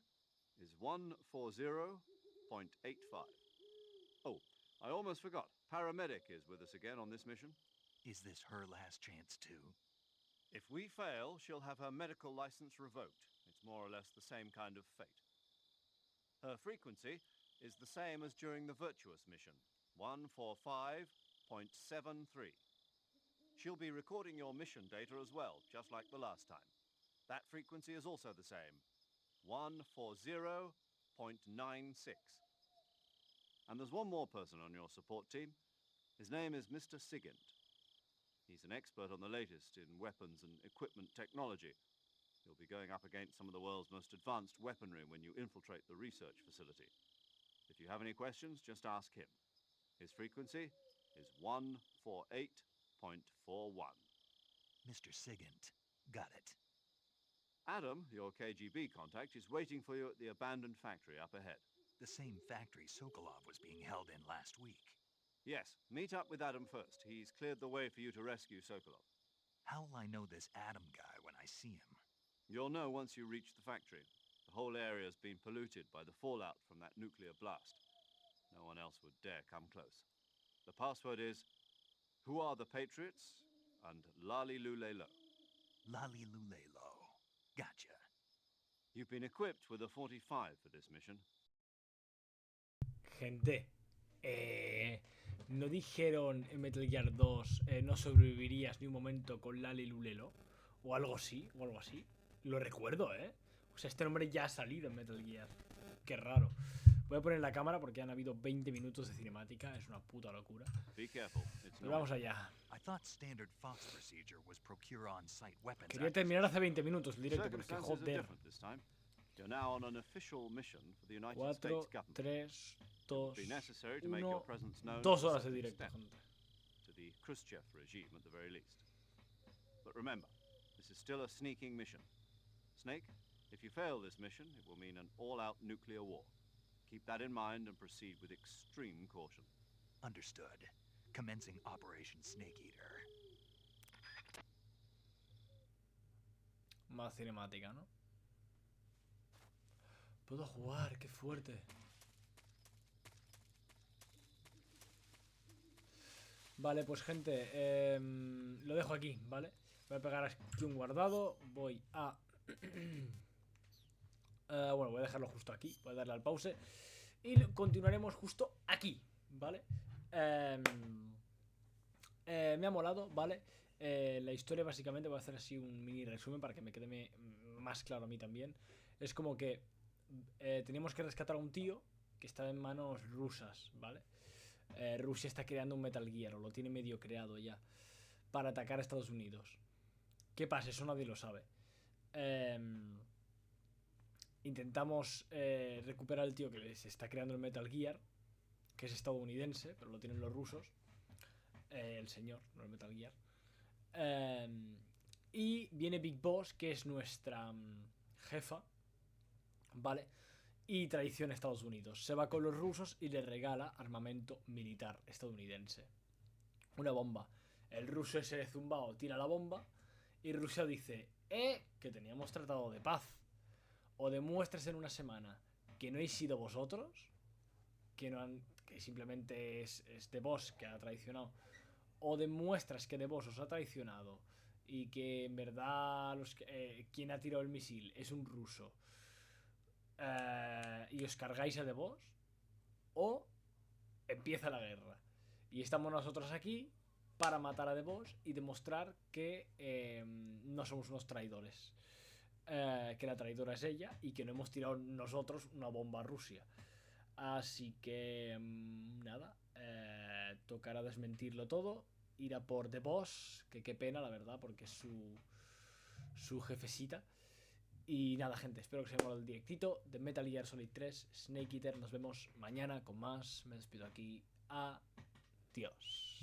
is 140.85. Oh, I almost forgot. Paramedic is with us again on this mission. Is this her last chance, too? If we fail, she'll have her medical license revoked. It's more or less the same kind of fate. Her frequency is the same as during the Virtuous mission, 145.73. She'll be recording your mission data as well, just like the last time. That frequency is also the same, 140.96. And there's one more person on your support team. His name is Mr. Sigint. He's an expert on the latest in weapons and equipment technology. You'll be going up against some of the world's most advanced weaponry when you infiltrate the research facility. If you have any questions, just ask him. His frequency is 148.41. Mr. Sigint. Got it. Adam, your KGB contact, is waiting for you at the abandoned factory up ahead. The same factory Sokolov was being held in last week. Yes, meet up with Adam first. He's cleared the way for you to rescue Sokolov. How will I know this Adam guy when I see him? You'll know once you reach the factory. The whole area's been polluted by the fallout from that nuclear blast. No one else would dare come close. The password is, "Who are the Patriots?" and Lali Lulelo. Lali Lulelo. Gotcha. You've been equipped with a 45 for this mission. Gente, ¿no dijeron en Metal Gear 2 no sobrevivirías ni un momento con Lali Lulelo? O algo así, Lo recuerdo, O sea, este nombre ya ha salido en Metal Gear. Qué raro. Voy a poner la cámara porque han habido 20 minutos de cinemática. Es una puta locura. Pero vamos allá. Quería terminar hace 20 minutos el directo, pero es que joder. 4, 3, 2, 1... 2 horas de directo, gente. To the Khrushchev regime at the very least. But remember, this is still a sneaking mission. Snake, if you fail this mission, it will mean an all-out nuclear war. Keep that in mind and proceed with extreme caution. Understood. Commencing Operation Snake Eater. Más cinemática, ¿no? Puedo jugar, qué fuerte. Vale, pues gente, lo dejo aquí, ¿vale? Voy a pegar aquí un guardado. Voy a... bueno, voy a dejarlo justo aquí. Voy a darle al pause. Y continuaremos justo aquí, ¿vale? Me ha molado, ¿vale? La historia básicamente, voy a hacer así un mini resumen para que me quede más claro a mí también. Es como que teníamos que rescatar a un tío que estaba en manos rusas, ¿vale? Rusia está creando un Metal Gear, o lo tiene medio creado ya, para atacar a Estados Unidos. ¿Qué pasa? Eso nadie lo sabe. Intentamos recuperar al tío que se está creando el Metal Gear, que es estadounidense, pero lo tienen los rusos. El señor, no el Metal Gear. Y viene Big Boss, que es nuestra jefa, ¿vale? Y traiciona a Estados Unidos. Se va con los rusos y le regala armamento militar estadounidense. Una bomba. El ruso ese de zumbao tira la bomba y Rusia dice, que teníamos tratado de paz. O demuestras en una semana que no habéis sido vosotros, que simplemente es The Boss que ha traicionado, o demuestras que The Boss os ha traicionado y que en verdad quien ha tirado el misil es un ruso, y os cargáis a The Boss, o empieza la guerra. Y estamos nosotros aquí para matar a The Boss y demostrar que no somos unos traidores. Que la traidora es ella y que no hemos tirado nosotros una bomba a Rusia. Así que nada, tocará desmentirlo todo, ir a por The Boss, que qué pena la verdad, porque es su jefecita. Y nada, gente, espero que os haya molado el directito de Metal Gear Solid 3 Snake Eater. Nos vemos mañana con más. Me despido aquí. Adiós.